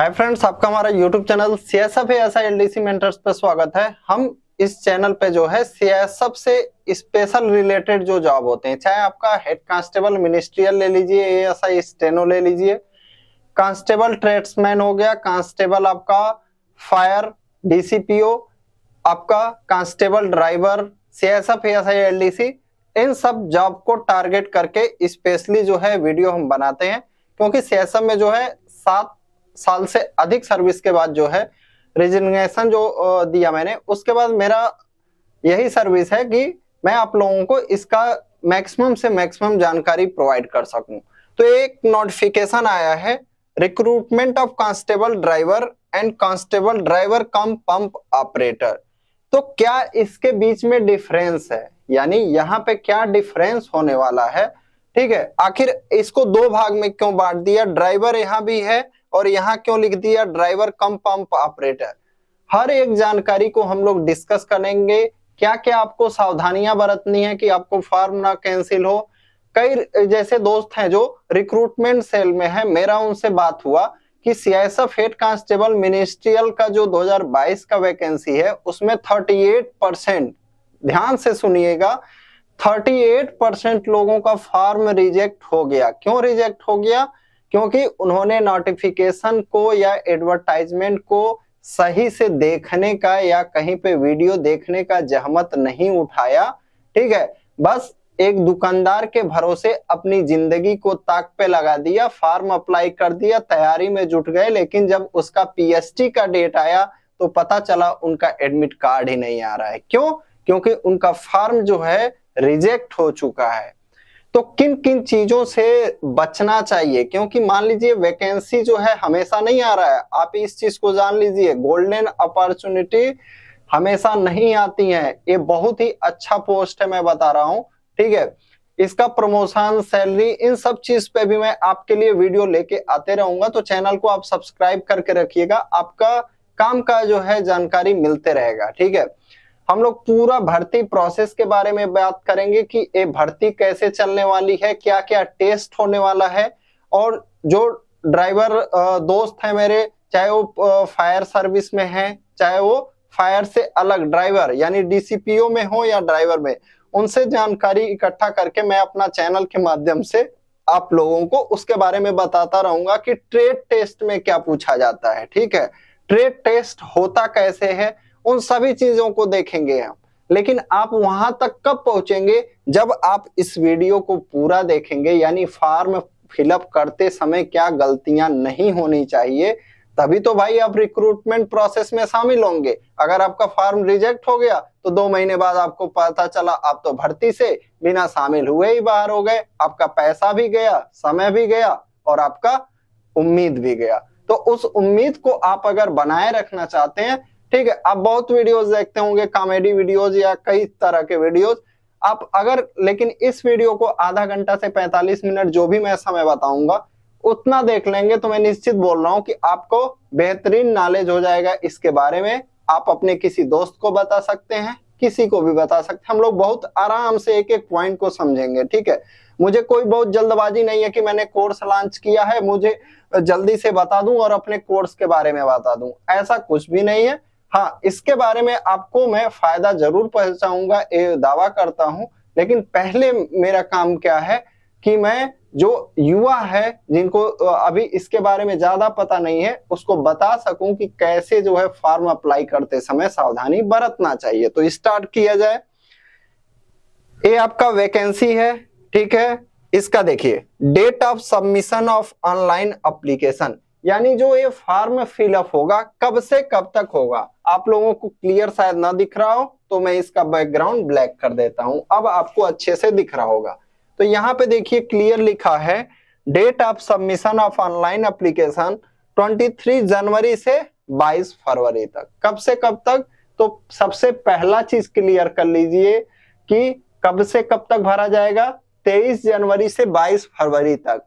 Hi friends, आपका हमारा YouTube channel CSF एसआईएलडीसी mentors पे स्वागत है। हम इस चैनल पे जो है सीएसएफ से स्पेशल रिलेटेड जो जॉब होते हैं, चाहे आपका हेड कांस्टेबल मिनिस्ट्रियल ले लीजिए, एएसआई स्टेनो ले लीजिए, कांस्टेबल ट्रेड्समैन हो गया, कांस्टेबल आपका फायर डीसीपीओ, आपका कांस्टेबल ड्राइवर, सीएसएफ एसआईएलडीसी, इन सब जॉब को टारगेट करके स्पेशली जो है वीडियो हम बनाते हैं। क्योंकि सीएसएफ में जो है 7 साल से अधिक सर्विस के बाद जो है रिजिग्नेशन जो दिया मैंने, उसके बाद मेरा यही सर्विस है कि मैं आप लोगों को इसका मैक्सिमम से मैक्सिमम जानकारी प्रोवाइड कर सकूं। तो एक नोटिफिकेशन आया है, recruitment of constable driver and constable driver cum pump operator. तो क्या इसके बीच में डिफरेंस है, यानी यहाँ पे क्या डिफरेंस होने वाला है, ठीक है। आखिर इसको 2 भाग में क्यों बांट दिया, ड्राइवर यहाँ भी है और यहाँ क्यों लिख दिया ड्राइवर कम पंप ऑपरेटर। हर एक जानकारी को हम लोग डिस्कस करेंगे। क्या क्या आपको सावधानियां बरतनी है कि आपको फॉर्म ना कैंसिल हो। कई जैसे दोस्त हैं जो रिक्रूटमेंट सेल में है, मेरा उनसे बात हुआ कि सीएसएफ हेड कांस्टेबल मिनिस्ट्रियल का जो 2022 का वैकेंसी है उसमें 38%, ध्यान से सुनिएगा, 38% लोगों का फॉर्म रिजेक्ट हो गया। क्यों रिजेक्ट हो गया? क्योंकि उन्होंने नोटिफिकेशन को या एडवर्टाइजमेंट को सही से देखने का या कहीं पे वीडियो देखने का जहमत नहीं उठाया, ठीक है। बस एक दुकानदार के भरोसे अपनी जिंदगी को ताक पे लगा दिया, फॉर्म अप्लाई कर दिया, तैयारी में जुट गए, लेकिन जब उसका पीएसटी का डेट आया तो पता चला उनका एडमिट कार्ड ही नहीं आ रहा है। क्यों? क्योंकि उनका फॉर्म जो है रिजेक्ट हो चुका है। तो किन किन चीजों से बचना चाहिए, क्योंकि मान लीजिए वैकेंसी जो है हमेशा नहीं आ रहा है, आप इस चीज को जान लीजिए, गोल्डन अपॉर्चुनिटी हमेशा नहीं आती है। ये बहुत ही अच्छा पोस्ट है, मैं बता रहा हूं, ठीक है। इसका प्रमोशन, सैलरी, इन सब चीज पे भी मैं आपके लिए वीडियो लेके आते रहूंगा। तो चैनल को आप सब्सक्राइब करके रखिएगा, आपका काम का जो है जानकारी मिलते रहेगा, ठीक है। हम लोग पूरा भर्ती प्रोसेस के बारे में बात करेंगे कि ये भर्ती कैसे चलने वाली है, क्या क्या टेस्ट होने वाला है। और जो ड्राइवर दोस्त है मेरे, चाहे वो फायर सर्विस में है, चाहे वो फायर से अलग ड्राइवर यानी डीसीपीओ में हो या ड्राइवर में, उनसे जानकारी इकट्ठा करके मैं अपना चैनल के माध्यम से आप लोगों को उसके बारे में बताता रहूंगा कि ट्रेड टेस्ट में क्या पूछा जाता है, ठीक है। ट्रेड टेस्ट होता कैसे है, उन सभी चीजों को देखेंगे हम। लेकिन आप वहां तक कब पहुंचेंगे, जब आप इस वीडियो को पूरा देखेंगे, यानी फॉर्म फिलअप करते समय क्या गलतियां नहीं होनी चाहिए, तभी तो भाई आप रिक्रूटमेंट प्रोसेस में शामिल होंगे। अगर आपका फॉर्म रिजेक्ट हो गया तो 2 महीने बाद आपको पता चला आप तो भर्ती से बिना शामिल हुए ही बाहर हो गए, आपका पैसा भी गया, समय भी गया और आपका उम्मीद भी गया। तो उस उम्मीद को आप अगर बनाए रखना चाहते हैं, ठीक है, आप बहुत वीडियोस देखते होंगे, कॉमेडी वीडियोस या कई तरह के वीडियोस, आप अगर लेकिन इस वीडियो को आधा घंटा से 45 मिनट जो भी मैं समय बताऊंगा उतना देख लेंगे तो मैं निश्चित बोल रहा हूं कि आपको बेहतरीन नॉलेज हो जाएगा इसके बारे में। आप अपने किसी दोस्त को बता सकते हैं, किसी को भी बता सकते हैं। हम लोग बहुत आराम से एक एक पॉइंट को समझेंगे, ठीक है। मुझे कोई बहुत जल्दबाजी नहीं है कि मैंने कोर्स लॉन्च किया है, मुझे जल्दी से बता दूं और अपने कोर्स के बारे में बता दूं, ऐसा कुछ भी नहीं है। हाँ, इसके बारे में आपको मैं फायदा जरूर पहुंचाऊंगा, ये दावा करता हूं। लेकिन पहले मेरा काम क्या है कि मैं जो युवा है जिनको अभी इसके बारे में ज्यादा पता नहीं है, उसको बता सकूं कि कैसे जो है फॉर्म अप्लाई करते समय सावधानी बरतना चाहिए। तो स्टार्ट किया जाए। ये आपका वैकेंसी है, ठीक है। इसका देखिए, date of submission of online application, यानी जो ये फॉर्म फिलअप होगा कब से कब तक होगा। आप लोगों को क्लियर शायद ना दिख रहा हो तो मैं इसका बैकग्राउंड ब्लैक कर देता हूं, अब आपको अच्छे से दिख रहा होगा। तो यहाँ पे देखिए क्लियर लिखा है, date of submission of online application 23 जनवरी से 22 फरवरी तक। कब से कब तक? तो सबसे पहला चीज क्लियर कर लीजिए कि कब से कब तक भरा जाएगा, 23 जनवरी से 22 फरवरी तक।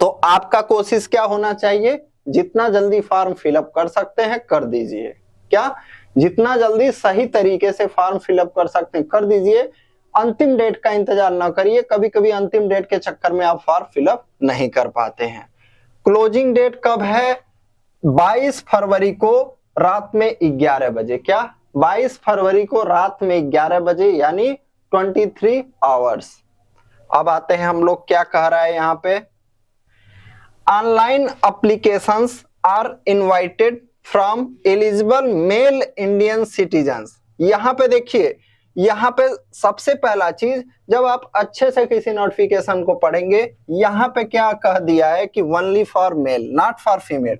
तो आपका कोशिश क्या होना चाहिए, जितना जल्दी फॉर्म फिलअप कर सकते हैं कर दीजिए। क्या? जितना जल्दी सही तरीके से फॉर्म फिलअप कर सकते हैं कर दीजिए। अंतिम डेट का इंतजार ना करिए, कभी कभी अंतिम डेट के चक्कर में आप फॉर्म फिलअप नहीं कर पाते हैं। क्लोजिंग डेट कब है? 22 फरवरी को रात में 11 बजे, क्या 22 फरवरी को रात में 11 बजे यानी 23 आवर्स। अब आते हैं हम लोग, क्या कह रहा है यहाँ पे, online applications are invited from eligible male Indian citizens. यहाँ पे देखिए, यहाँ पे सबसे पहला चीज, जब आप अच्छे से किसी नोटिफिकेशन को पढ़ेंगे, यहाँ पे क्या कह दिया है कि only for male not for female.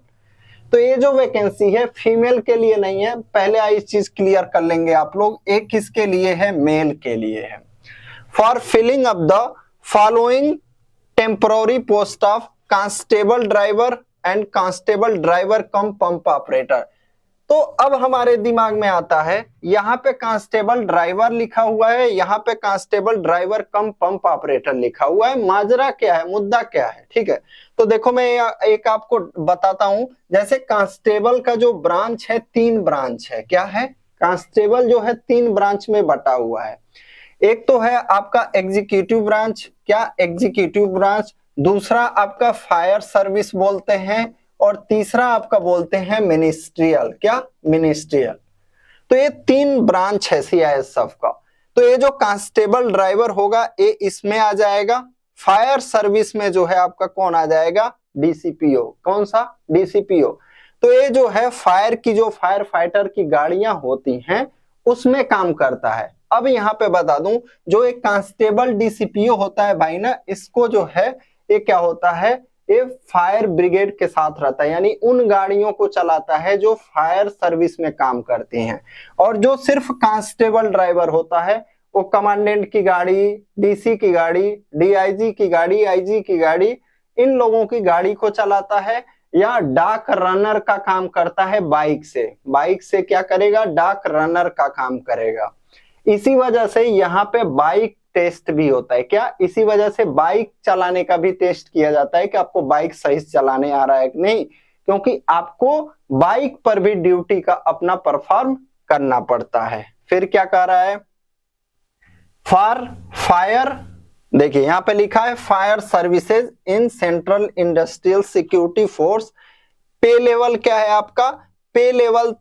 तो ये जो वैकेंसी है फीमेल के लिए नहीं है, पहले इस चीज क्लियर कर लेंगे आप लोग। एक किसके लिए है, मेल के लिए है। For filling up the following temporary post of constable driver and constable driver cum pump operator. तो अब हमारे दिमाग में आता है, यहाँ पे कांस्टेबल ड्राइवर लिखा हुआ है, यहाँ पे constable driver cum pump operator लिखा हुआ है, माजरा क्या है, मुद्दा क्या है। ठीक है, तो देखो मैं एक आपको बताता हूं। जैसे कांस्टेबल का जो ब्रांच है, 3 ब्रांच है। क्या है, कांस्टेबल जो है 3 ब्रांच में बटा हुआ है। एक तो है आपका एग्जीक्यूटिव ब्रांच, क्या एग्जीक्यूटिव ब्रांच, दूसरा आपका फायर सर्विस बोलते हैं, और तीसरा आपका बोलते हैं मिनिस्ट्रियल, क्या मिनिस्ट्रियल। तो ये 3 ब्रांच है सीआईएसएफ का। तो ये जो कांस्टेबल ड्राइवर होगा ये इसमें आ जाएगा। फायर सर्विस में जो है आपका कौन आ जाएगा, डीसीपीओ। कौन सा, डीसीपीओ। तो ये जो है फायर की, जो फायर फाइटर की गाड़ियां होती हैं उसमें काम करता है। अब यहाँ पे बता दूं, जो एक कांस्टेबल डीसीपीओ होता है भाई ना, इसको जो है ये क्या होता है, ये फायर ब्रिगेड के साथ रहता है, यानी उन गाड़ियों को चलाता है जो फायर सर्विस में काम करती हैं। और जो सिर्फ कांस्टेबल ड्राइवर होता है वो कमांडेंट की गाड़ी, डीसी की गाड़ी, डीआईजी की गाड़ी, आईजी की गाड़ी, इन लोगों की गाड़ी को चलाता है, या डाक रनर का काम करता है बाइक से। बाइक से क्या करेगा, डाक रनर का काम करेगा। इसी वजह से यहाँ पे बाइक टेस्ट भी होता है। क्या, इसी वजह से बाइक चलाने का भी टेस्ट किया जाता है कि आपको बाइक सही से चलाने आ रहा है कि नहीं, क्योंकि आपको बाइक पर भी ड्यूटी का अपना परफॉर्म करना पड़ता है। फिर क्या कह रहा है, फॉर फायर, देखिए यहाँ पे लिखा है fire services in central industrial security force. पे लेवल क्या है आपका, पे लेवल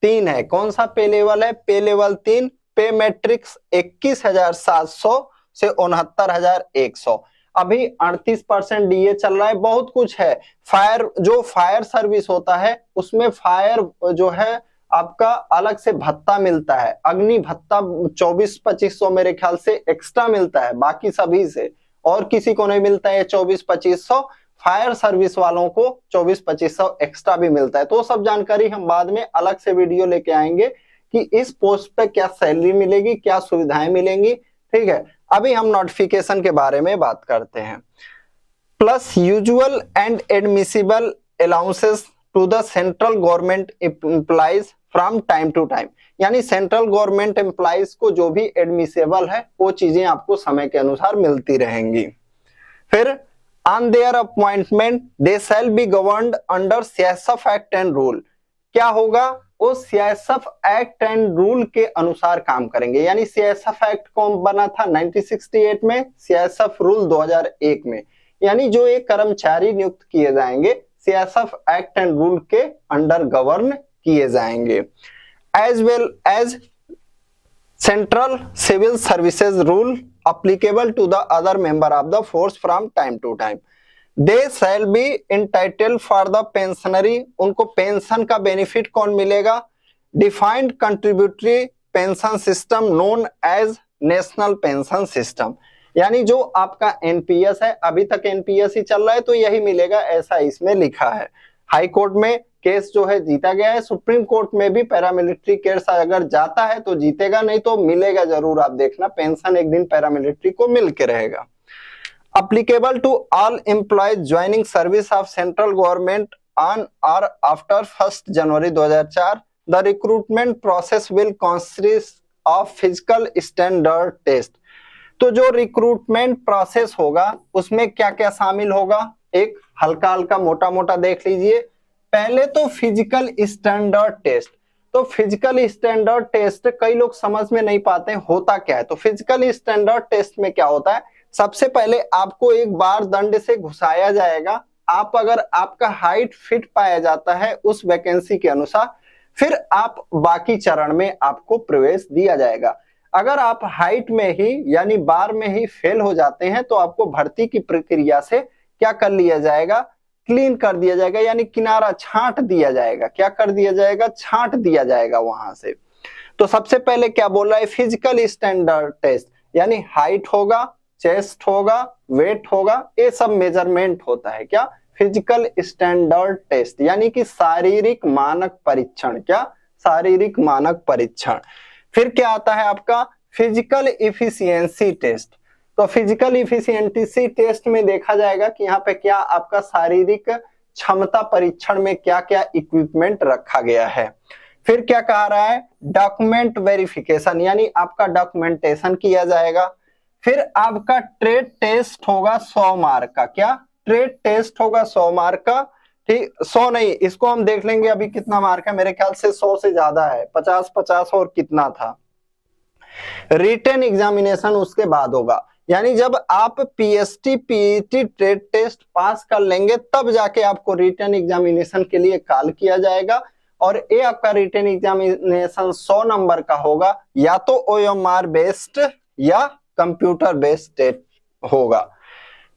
3 है। कौन सा पे लेवल है, पे लेवल 3। पे मैट्रिक्स 21,700 से 69,100। अभी 38% डीए चल रहा है, बहुत कुछ है। फायर, जो फायर सर्विस होता है उसमें फायर जो है आपका अलग से भत्ता मिलता है, अग्नि भत्ता 24-2500 मेरे ख्याल से एक्स्ट्रा मिलता है बाकी सभी से, और किसी को नहीं मिलता है 24-2500। फायर सर्विस वालों को 24-2500 एक्स्ट्रा भी मिलता है। तो सब जानकारी हम बाद में अलग से वीडियो लेके आएंगे कि इस पोस्ट पे क्या सैलरी मिलेगी, क्या सुविधाएं मिलेंगी। ठीक है, अभी हम नोटिफिकेशन के बारे में बात करते हैं। Plus usual and admissible allowances to the central government employees from time to time, यानी सेंट्रल गवर्नमेंट एम्प्लॉइज को जो भी एडमिसेबल है वो चीजें आपको समय के अनुसार मिलती रहेंगी। फिर on their appointment they shall be governed under CISF act and rule. क्या होगा, वो सीआईएसएफ एक्ट एंड रूल के अनुसार काम करेंगे। यानी सीआईएसएफ एक्ट कौन बना था 1968 में, सीआईएसएफ रूल 2001 में। यानी जो एक कर्मचारी नियुक्त किए जाएंगे सीआईएसएफ एक्ट एंड रूल के अंडर गवर्न किए जाएंगे। As well as central civil services rule applicable to the other member of the force from time to time. They shall be entitled for the pensionary, उनको pension का benefit कौन मिलेगा, defined contributory pension system known as national pension system. यानी जो आपका NPS है, अभी तक एनपीएस ही चल रहा है तो यही मिलेगा, ऐसा इसमें लिखा है। हाई कोर्ट में केस जो है जीता गया है, सुप्रीम कोर्ट में भी पैरामिलिट्री केस अगर जाता है तो जीतेगा, नहीं तो मिलेगा जरूर। आप देखना पेंशन एक दिन पैरामिलिट्री को मिल के रहेगा। applicable to all employees joining service of central government on or after 1st January 2004. The recruitment process will consist of physical standard test. तो जो रिक्रूटमेंट प्रोसेस होगा उसमें क्या क्या शामिल होगा, एक हल्का हल्का मोटा मोटा देख लीजिए। पहले तो फिजिकल स्टैंडर्ड टेस्ट। तो फिजिकल स्टैंडर्ड टेस्ट कई लोग समझ में नहीं पाते होता क्या है। तो फिजिकल स्टैंडर्ड टेस्ट में क्या होता है, सबसे पहले आपको एक बार दंड से घुसाया जाएगा, आप अगर आपका हाइट फिट पाया जाता है उस वैकेंसी के अनुसार, फिर आप बाकी चरण में आपको प्रवेश दिया जाएगा। अगर आप हाइट में ही यानी बार में ही फेल हो जाते हैं तो आपको भर्ती की प्रक्रिया से क्या कर लिया जाएगा, क्लीन कर दिया जाएगा, यानी किनारा छांट दिया जाएगा। क्या कर दिया जाएगा, छांट दिया जाएगा वहां से। तो सबसे पहले क्या बोल रहा है, फिजिकल स्टैंडर्ड टेस्ट, यानी हाइट होगा, चेस्ट होगा, वेट होगा, ये सब मेजरमेंट होता है। क्या, फिजिकल स्टैंडर्ड टेस्ट, यानी कि शारीरिक मानक परीक्षण। क्या, शारीरिक मानक परीक्षण। फिर क्या आता है आपका फिजिकल इफिशियंसी टेस्ट। तो फिजिकल इफिशियंसी टेस्ट में देखा जाएगा कि यहाँ पे क्या आपका शारीरिक क्षमता परीक्षण में क्या क्या इक्विपमेंट रखा गया है। फिर क्या कहा रहा है, डॉक्यूमेंट वेरिफिकेशन, यानी आपका डॉक्यूमेंटेशन किया जाएगा। फिर आपका ट्रेड टेस्ट होगा 100 मार्क का। क्या, ट्रेड टेस्ट होगा 100 मार्क का। ठीक, 100 नहीं, इसको हम देख लेंगे अभी कितना मार्क है, मेरे ख्याल से 100 से ज्यादा है, 50 और कितना था। रिटन एग्जामिनेशन उसके बाद होगा, यानी जब आप PST PET trade test pass कर लेंगे तब जाके आपको रिटन एग्जामिनेशन के लिए कॉल किया जाएगा। और ये आपका रिटन एग्जामिनेशन 100 नंबर का होगा, या तो ओएमआर बेस्ड या कंप्यूटर बेस्ड होगा।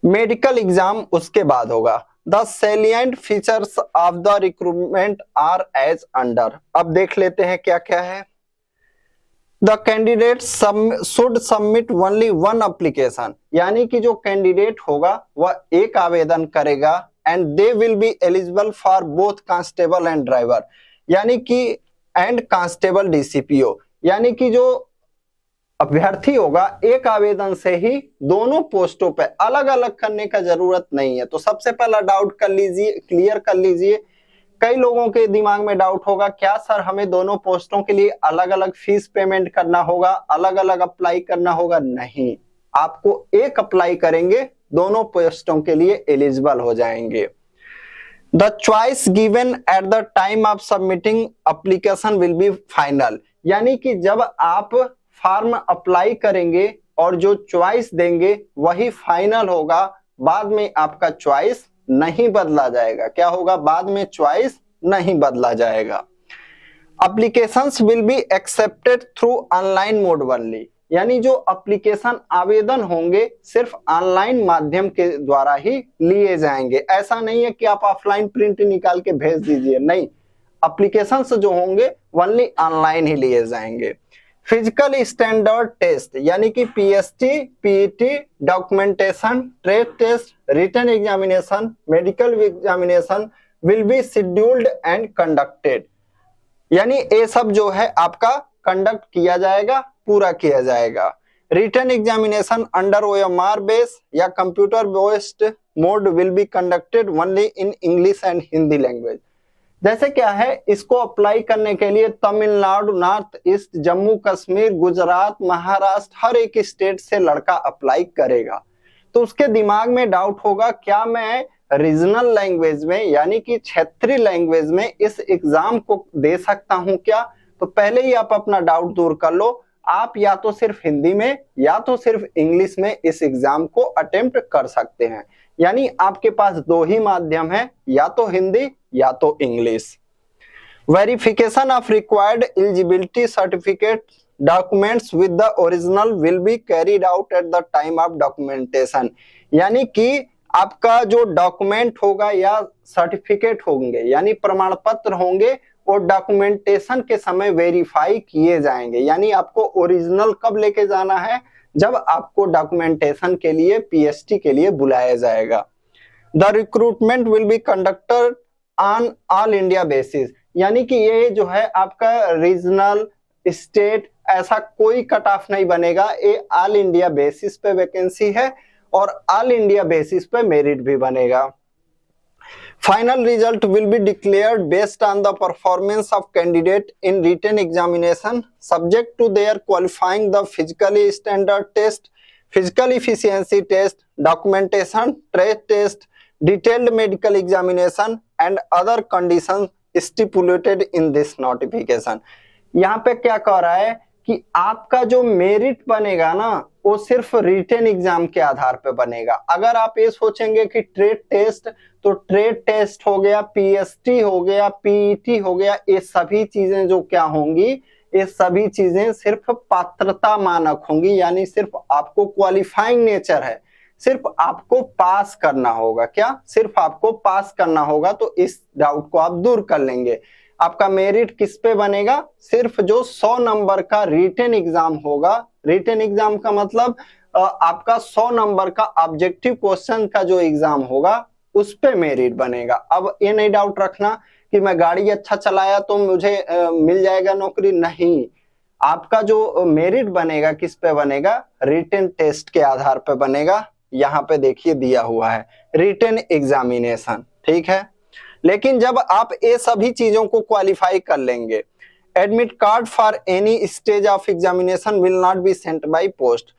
मेडिकल एग्जाम उसके बाद होगा। The salient features of the recruitment are as under. अब देख लेते हैं क्या क्या है। The candidate should submit only one application, यानी कि जो कैंडिडेट होगा वह एक आवेदन करेगा। And they will be eligible for both constable and driver, यानी कि एंड कांस्टेबल डीसीपीओ, यानी कि जो अभ्यर्थी होगा एक आवेदन से ही दोनों पोस्टों पे अलग अलग करने का जरूरत नहीं है। तो सबसे पहला डाउट कर लीजिए, क्लियर कर लीजिए। कई लोगों के दिमाग में डाउट होगा, क्या सर हमें दोनों पोस्टों के लिए अलग अलग फीस पेमेंट करना होगा, अलग अलग अप्लाई करना होगा? नहीं, आपको एक अप्लाई करेंगे, दोनों पोस्टों के लिए एलिजिबल हो जाएंगे। The choice given at the time of submitting application will be final, यानी कि जब आप फॉर्म अप्लाई करेंगे और जो चॉइस देंगे वही फाइनल होगा, बाद में आपका चॉइस नहीं बदला जाएगा। क्या होगा, बाद में चॉइस नहीं बदला जाएगा। Applications will be accepted through online mode only, यानी जो एप्लीकेशन आवेदन होंगे सिर्फ ऑनलाइन माध्यम के द्वारा ही लिए जाएंगे। ऐसा नहीं है कि आप ऑफलाइन प्रिंट निकाल के भेज दीजिए, नहीं, एप्लीकेशंस जो होंगे ओनली ऑनलाइन ही लिए जाएंगे। फिजिकल स्टैंडर्ड टेस्ट, यानी कि PST PET documentation trade test written examination medical examination will be scheduled and conducted, यानी ये सब जो है आपका कंडक्ट किया जाएगा, पूरा किया जाएगा। Written examination under OMR base या computer based mode will be conducted only in English and Hindi language. जैसे क्या है, इसको अप्लाई करने के लिए तमिलनाडु, नॉर्थ ईस्ट, जम्मू कश्मीर, गुजरात, महाराष्ट्र, हर एक स्टेट से लड़का अप्लाई करेगा। तो उसके दिमाग में डाउट होगा, क्या मैं रीजनल लैंग्वेज में यानी कि क्षेत्रीय लैंग्वेज में इस एग्जाम को दे सकता हूं क्या? तो पहले ही आप अपना डाउट दूर कर लो, आप या तो सिर्फ हिंदी में या तो सिर्फ इंग्लिश में इस एग्जाम को अटेम्प्ट कर सकते हैं, यानी आपके पास दो ही माध्यम है, या तो हिंदी या तो English. Verification of required eligibility certificate documents with the original will be carried out at the time of documentation, यानी कि आपका जो डॉक्यूमेंट होगा या सर्टिफिकेट होंगे यानी प्रमाण पत्र होंगे वो डॉक्यूमेंटेशन के समय वेरीफाई किए जाएंगे। यानी आपको ओरिजिनल कब लेके जाना है, जब आपको डॉक्यूमेंटेशन के लिए पीएसटी के लिए बुलाया जाएगा। The recruitment will be conducted on all India basis, यानी कि ये जो है आपका रीजनल स्टेट ऐसा कोई कट ऑफ नहीं बनेगा, ये ऑल इंडिया बेसिस पे वैकेंसी है और ऑल इंडिया बेसिस पे मेरिट भी बनेगा। Final result will be declared based on the performance of candidate in written examination subject to their qualifying the physically standard test, physical efficiency test, documentation, trade test, detailed medical examination and other condition stipulated in this notification. यहाँ पे क्या कह रहा है कि आपका जो merit बनेगा ना वो सिर्फ रिटन एग्जाम के आधार पे बनेगा। अगर आप ये सोचेंगे कि ट्रेड टेस्ट, तो ट्रेड टेस्ट हो गया, पीएसटी हो गया, पीईटी हो गया, ये सभी चीजें जो क्या होंगी, ये सभी चीजें सिर्फ पात्रता मानक होंगी, यानी सिर्फ आपको क्वालिफाइंग नेचर है, सिर्फ आपको पास करना होगा। क्या? सिर्फ आपको पास करना होगा। तो इस डाउट को आप दूर कर लेंगे। आपका मेरिट किस पे बनेगा? सिर्फ जो 100 नंबर का रिटन एग्जाम होगा। रिटन एग्जाम का मतलब आपका 100 नंबर का ऑब्जेक्टिव क्वेश्चन का जो एग्जाम होगा उस पे मेरिट बनेगा। अब ये नहीं डाउट रखना कि मैं गाड़ी अच्छा चलाया तो मुझे मिल जाएगा नौकरी, नहीं। आपका जो मेरिट बनेगा किस पे बनेगा? रिटन टेस्ट के आधार पे बनेगा। यहाँ पे देखिए दिया हुआ है रिटन एग्जामिनेशन, ठीक है। लेकिन जब आप ये सभी चीजों को क्वालिफाई कर लेंगे, admit card for any stage of examination will not be sent by post.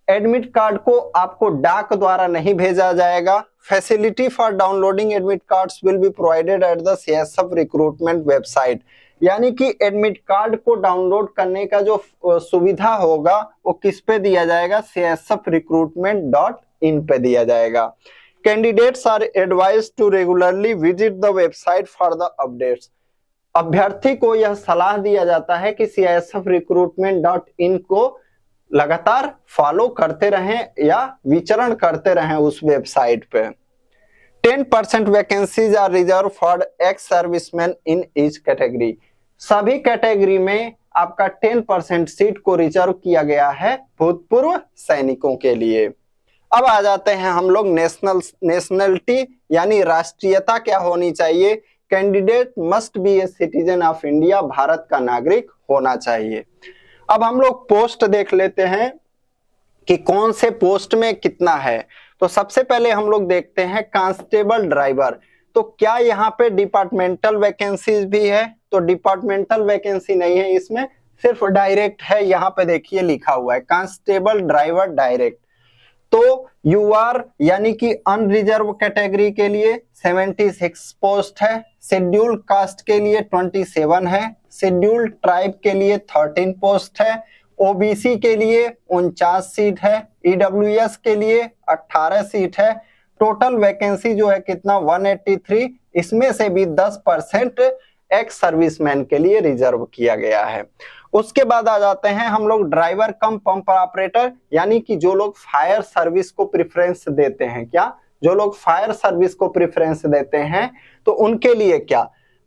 Admit card को आपको डाक द्वारा नहीं भेजा जाएगा। Facility for downloading admit cards will be provided at the CSF recruitment website. यानी कि एडमिट कार्ड को डाउनलोड करने का जो सुविधा होगा वो किस पे दिया जाएगा? csfrecruitment.in पे दिया जाएगा। Candidates are advised to regularly visit the website for the updates. अभ्यर्थी को यह सलाह दिया जाता है कि csfrecruitment.in को लगातार फॉलो करते रहें या विचरण करते रहें उस वेबसाइट पे। 10% vacancies are reserve for ex serviceman in each category. सभी कैटेगरी में आपका 10% सीट को रिजर्व किया गया है भूतपूर्व सैनिकों के लिए। अब आ जाते हैं हम लोग नेशनलिटी यानी राष्ट्रीयता क्या होनी चाहिए। Candidate must be a citizen of India, Bharat का नागरिक होना चाहिए। अब हम लोग पोस्ट देख लेते हैं कि कौन से पोस्ट में कितना है। तो सबसे पहले हम लोग देखते हैं कांस्टेबल ड्राइवर। तो क्या यहाँ पे डिपार्टमेंटल वैकेंसीज भी है? तो डिपार्टमेंटल वैकेंसी नहीं है, इसमें सिर्फ डायरेक्ट है। यहाँ पे देखिए लिखा हुआ है कांस्टेबल ड्राइवर डायरेक्ट। तो यूआर यानी कि अनरिजर्व कैटेगरी के लिए 76 पोस्ट है, शेड्यूल कास्ट के लिए 27 है, शेड्यूल ट्राइब के लिए 13 पोस्ट है, ओबीसी के लिए 49 सीट है, ईडब्ल्यूएस के लिए 18 सीट है। टोटल वैकेंसी जो है कितना? 183। इसमें से भी 10% एक्स सर्विसमैन के लिए रिजर्व किया गया है। उसके बाद आ जाते हैं हम लोग ड्राइवर कम पंप ऑपरेटर, यानी कि जो लोग फायर सर्विस को प्रेफरेंस देते हैं। क्या? जो लोग फायर सर्विस को प्रेफरेंस देते हैं तो उनके लिए क्या?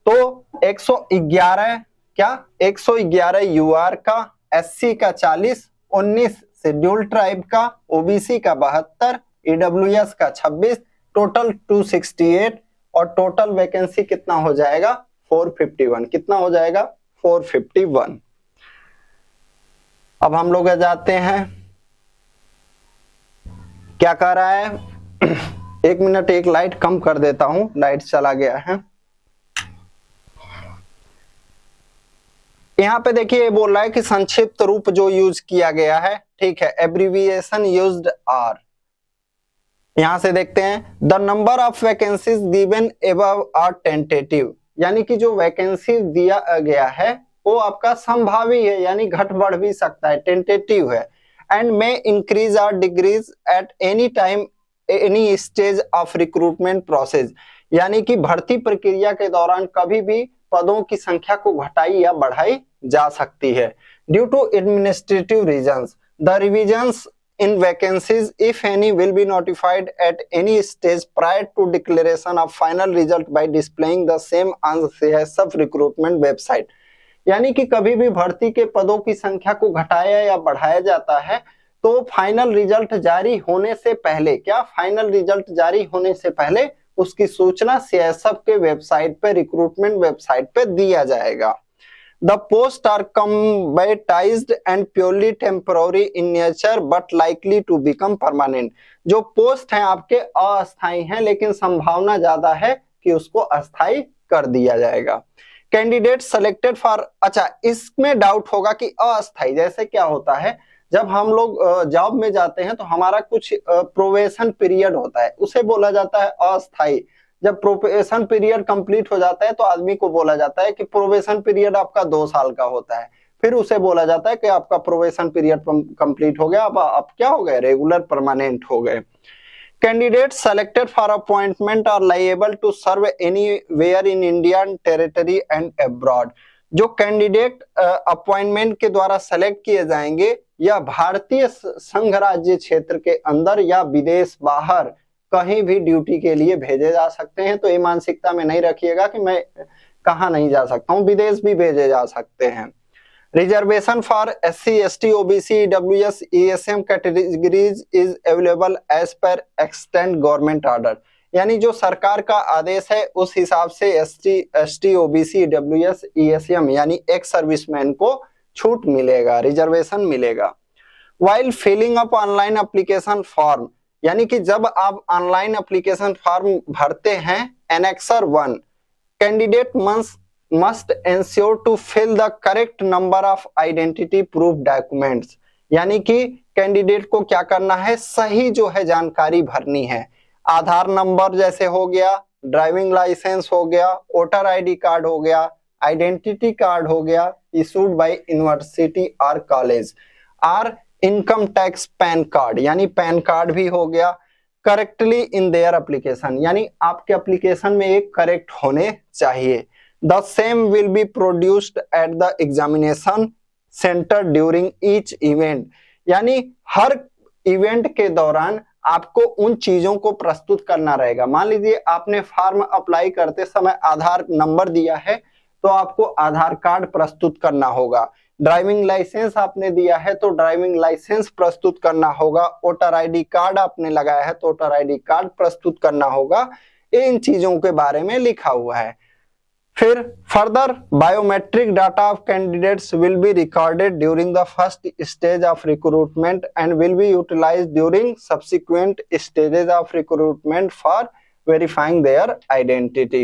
तो 111 क्या? 111 यूआर का, एससी का 40, 19 शेड्यूल ट्राइब का, ओबीसी का 72, ईडब्ल्यूएस का 26, टोटल 268 और टोटल वैकेंसी कितना हो जाएगा? 451। कितना हो जाएगा? 451। अब हम लोग जाते हैं, क्या कर रहा है? एक मिनट, एक लाइट कम कर देता हूं, लाइट चला गया है। यहाँ पे देखिए बोल रहा है कि संक्षिप्त रूप जो यूज किया गया है, ठीक है, एब्रिविएशन यूज्ड आर। यहां से देखते हैं the number of vacancies given above are tentative, यानी कि जो वैकेंसी दिया गया है वो आपका संभावी है, यानी घट बढ़ भी सकता है, टेंटेटिव है। एंड मे इंक्रीज और decrease at any time any stage of recruitment process, यानी कि भर्ती प्रक्रिया के दौरान कभी भी पदों की संख्या को घटाई या बढ़ाई जा सकती है। Due to administrative reasons the revisions in vacancies if any will be notified at any stage prior to declaration of final result by displaying the same on CSF recruitment website। यानी कि कभी भी भर्ती के पदों की संख्या को घटाया या बढ़ाया जाता है तो फाइनल रिजल्ट जारी होने से पहले, क्या? फाइनल रिजल्ट जारी होने से पहले उसकी सूचना सीएसएफ के वेबसाइट पे, रिक्रूटमेंट वेबसाइट पे दिया जाएगा। The posts are combatized and purely temporary in nature but likely to become permanent। जो पोस्ट हैं आपके अस्थायी हैं लेकिन संभावना ज्यादा है कि उसको अस्थायी कर दिया जाएगा। कैंडिडेट सेलेक्टेड फॉर, अच्छा इसमें डाउट होगा कि अस्थायी जैसे क्या होता है, जब हम लोग जॉब में जाते हैं तो हमारा कुछ प्रोबेशन पीरियड होता है, उसे बोला जाता है अस्थायी। जब प्रोबेशन पीरियड कंप्लीट हो जाता है तो आदमी को बोला जाता है कि प्रोबेशन पीरियड आपका 2 साल का होता है, फिर उसे बोला जाता है कि आपका प्रोबेशन पीरियड कंप्लीट हो गया, अब आप क्या हो गए, रेगुलर परमानेंट हो गए। Candidates selected for appointment are liable to serve anywhere in Indian territory and abroad। जो कैंडिडेट अपॉइंटमेंट के द्वारा सेलेक्ट किए जाएंगे या भारतीय संघ राज्य क्षेत्र के अंदर या विदेश बाहर कहीं भी ड्यूटी के लिए भेजे जा सकते हैं। तो ये मानसिकता में नहीं रखिएगा कि मैं कहाँ नहीं जा सकता हूँ, विदेश भी भेजे जा सकते हैं। Reservation for SC, ST, OBC, EWS, ESM categories is available as per extend government order. यानी जो सरकार का आदेश है उस हिसाब से ST, ST, OBC, EWS, ESM यानी एक्स सर्विसमैन को छूट मिलेगा, रिजर्वेशन मिलेगा। While filling up online application form, यानी कि जब आप ऑनलाइन एप्लीकेशन फॉर्म भरते हैं annexure 1, candidate must ensure to fill the correct number of identity proof documents। यानी कि कैंडिडेट को क्या करना है, सही जो है जानकारी भरनी है। आधार नंबर जैसे हो गया, ड्राइविंग लाइसेंस हो गया, वोटर ID कार्ड हो गया, आइडेंटिटी कार्ड हो गया इशूड बाय यूनिवर्सिटी और कॉलेज, और इनकम टैक्स पैन कार्ड यानी पैन कार्ड भी हो गया, करेक्टली इन देयर एप्लीकेशन यानी आपके एप्लीकेशन में एक करेक्ट होने चाहिए। The same will be produced at the examination center during each event। यानी हर इवेंट के दौरान आपको उन चीजों को प्रस्तुत करना रहेगा। मान लीजिए आपने फॉर्म अप्लाई करते समय आधार नंबर दिया है तो आपको आधार कार्ड प्रस्तुत करना होगा। ड्राइविंग लाइसेंस आपने दिया है तो ड्राइविंग लाइसेंस प्रस्तुत करना होगा। वोटर ID कार्ड आपने लगाया है तो वोटर ID कार्ड प्रस्तुत करना होगा। इन चीजों के बारे में लिखा हुआ है। फिर further biometric data of candidates will be recorded during the first stage of recruitment and will be utilised during subsequent stages of recruitment for verifying their identity.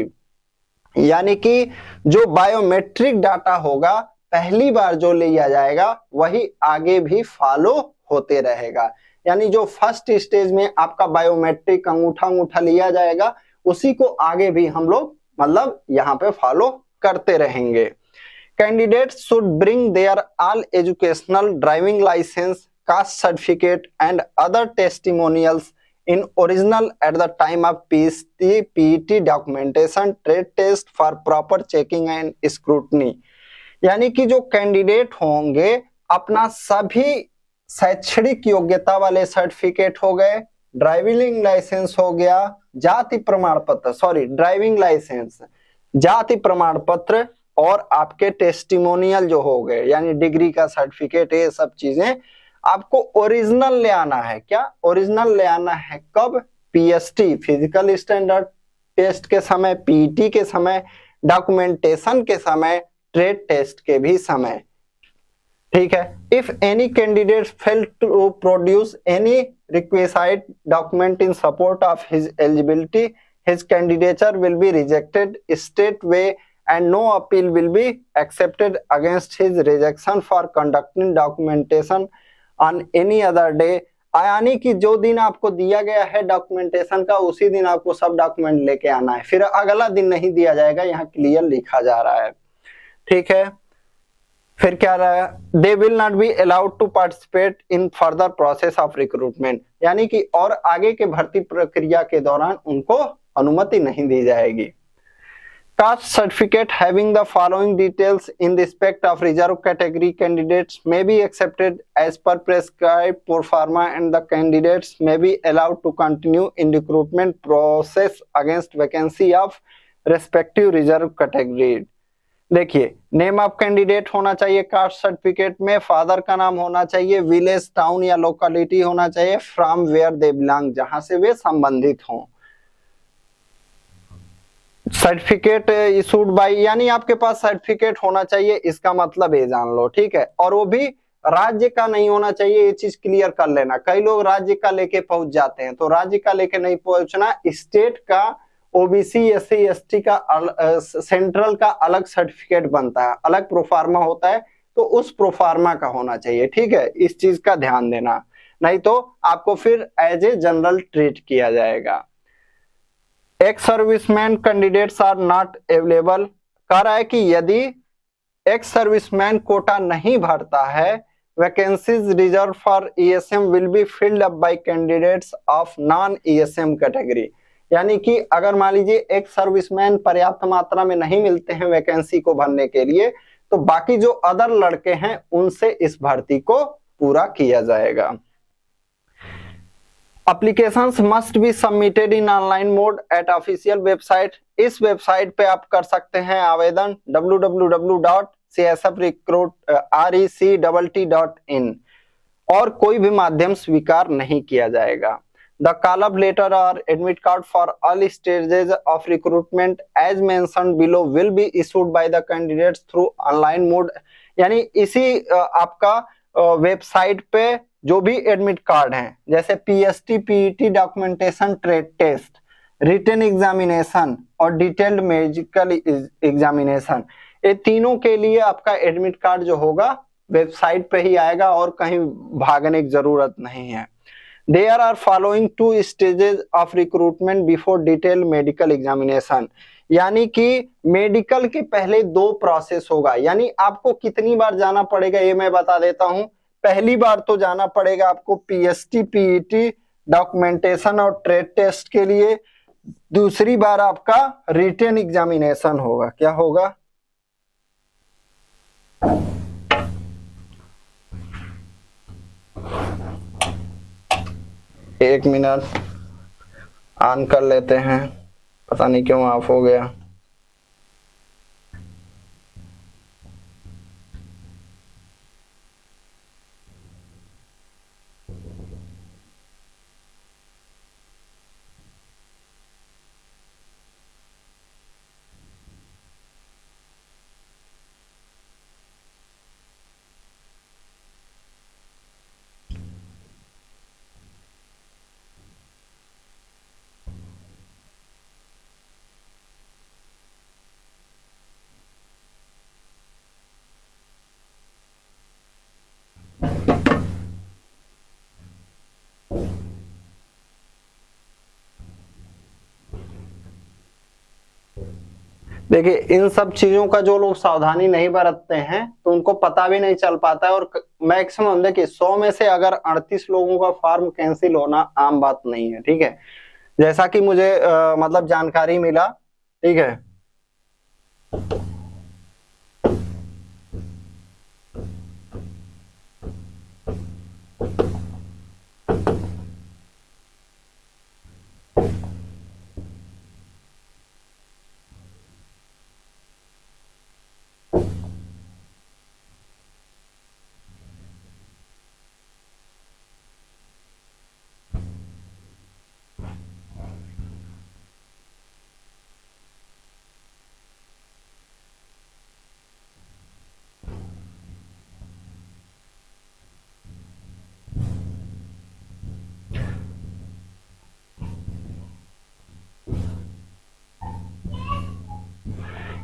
यानी कि जो बायोमेट्रिक डाटा होगा पहली बार जो लिया जाएगा वही आगे भी फॉलो होते रहेगा। यानी जो फर्स्ट स्टेज में आपका बायोमेट्रिक अंगूठा लिया जाएगा उसी को आगे भी हम लोग मतलब यहाँ पे फॉलो करते रहेंगे। Candidate should bring their all educational, driving licence, caste certificate and other testimonials in original at the time of PET documentation trade test for proper checking and scrutiny. यानी कि जो कैंडिडेट होंगे अपना सभी शैक्षणिक योग्यता वाले सर्टिफिकेट हो गए, ड्राइविंग लाइसेंस हो गया, जाति प्रमाण पत्र ड्राइविंग लाइसेंस, जाति प्रमाण पत्र और आपके टेस्टिमोनियल जो हो गए यानी डिग्री का सर्टिफिकेट, ये सब चीजें आपको ओरिजिनल ले आना है। क्या ओरिजिनल ले आना है? कब? PST फिजिकल स्टैंडर्ड टेस्ट के समय, PET के समय, डॉक्यूमेंटेशन के समय, ट्रेड टेस्ट के भी समय। ठीक है। If any candidate fail to produce any requisite document in support of his eligibility, his candidature will be rejected straightway and no appeal will be accepted against his rejection for conducting documentation on any other day। यानी कि जो दिन आपको दिया गया है documentation का उसी दिन आपको सब डॉक्यूमेंट लेके आना है, फिर अगला दिन नहीं दिया जाएगा, यहाँ क्लियर लिखा जा रहा है। ठीक है। फिर क्या रहा? They will not be allowed to participate in further process of recruitment, यानी कि और आगे के भर्ती प्रक्रिया के दौरान उनको अनुमति नहीं दी जाएगी। Caste certificate having the following details in respect of reserve category candidates may be accepted as per prescribed proforma and the candidates may be allowed to continue in recruitment process against vacancy of respective reserve category. देखिए, name of candidate होना चाहिए caste certificate में, father का नाम होना चाहिए, village, town या locality होना चाहिए, फ्रॉम वेयर दे बिलोंग जहां से वे संबंधित हों। सर्टिफिकेट इशूड बाय यानी आपके पास सर्टिफिकेट होना चाहिए, इसका मतलब ये जान लो। ठीक है। और वो भी राज्य का नहीं होना चाहिए, ये चीज क्लियर कर लेना। कई लोग राज्य का लेके पहुंच जाते हैं, तो राज्य का लेके नहीं पहुंचना, स्टेट का, OBC SC ST का सेंट्रल का अलग सर्टिफिकेट बनता है, अलग प्रोफार्मा होता है, तो उस प्रोफार्मा का होना चाहिए। ठीक है। इस चीज का ध्यान देना, नहीं तो आपको फिर एज ए जनरल ट्रीट किया जाएगा। Ex serviceman candidates are not available, कह रहा है कि यदि एक्स सर्विसमैन कोटा नहीं भरता है, vacancies reserve for ESM will be filled up by candidates of non ESM category. यानी कि अगर मान लीजिए एक सर्विसमैन पर्याप्त मात्रा में नहीं मिलते हैं वैकेंसी को भरने के लिए, तो बाकी जो अदर लड़के हैं उनसे इस भर्ती को पूरा किया जाएगा। Applications must be submitted in online mode at official website। इस वेबसाइट पे आप कर सकते हैं आवेदन www.csfrecruit.in और कोई भी माध्यम स्वीकार नहीं किया जाएगा। The call up letter or admit card for all stages of recruitment as mentioned below will be issued by the candidates through online mode। यानी इसी आपका वेबसाइट पे जो भी एडमिट कार्ड हैं, जैसे PST, PET, documentation, trade test, written examination और detailed medical examination, ये तीनों के लिए आपका एडमिट कार्ड जो होगा वेबसाइट पे ही आएगा और कहीं भागने की जरूरत नहीं है। There are following 2 stages of recruitment before detailed medical examination। यानी कि मेडिकल के पहले 2 प्रोसेस होगा। यानी आपको कितनी बार जाना पड़ेगा ये मैं बता देता हूं। पहली बार तो जाना पड़ेगा आपको पीएसटी, पीईटी, डॉक्यूमेंटेशन और ट्रेड टेस्ट के लिए। दूसरी बार आपका रिटन एग्जामिनेशन होगा। क्या होगा? एक मिनट ऑन कर लेते हैं, पता नहीं क्यों ऑफ हो गया। देखिए, इन सब चीजों का जो लोग सावधानी नहीं बरतते हैं तो उनको पता भी नहीं चल पाता है। और मैक्सिमम देखिए 100 में से अगर 38 लोगों का फॉर्म कैंसिल होना आम बात नहीं है। ठीक है, जैसा कि मुझे मतलब जानकारी मिला। ठीक है,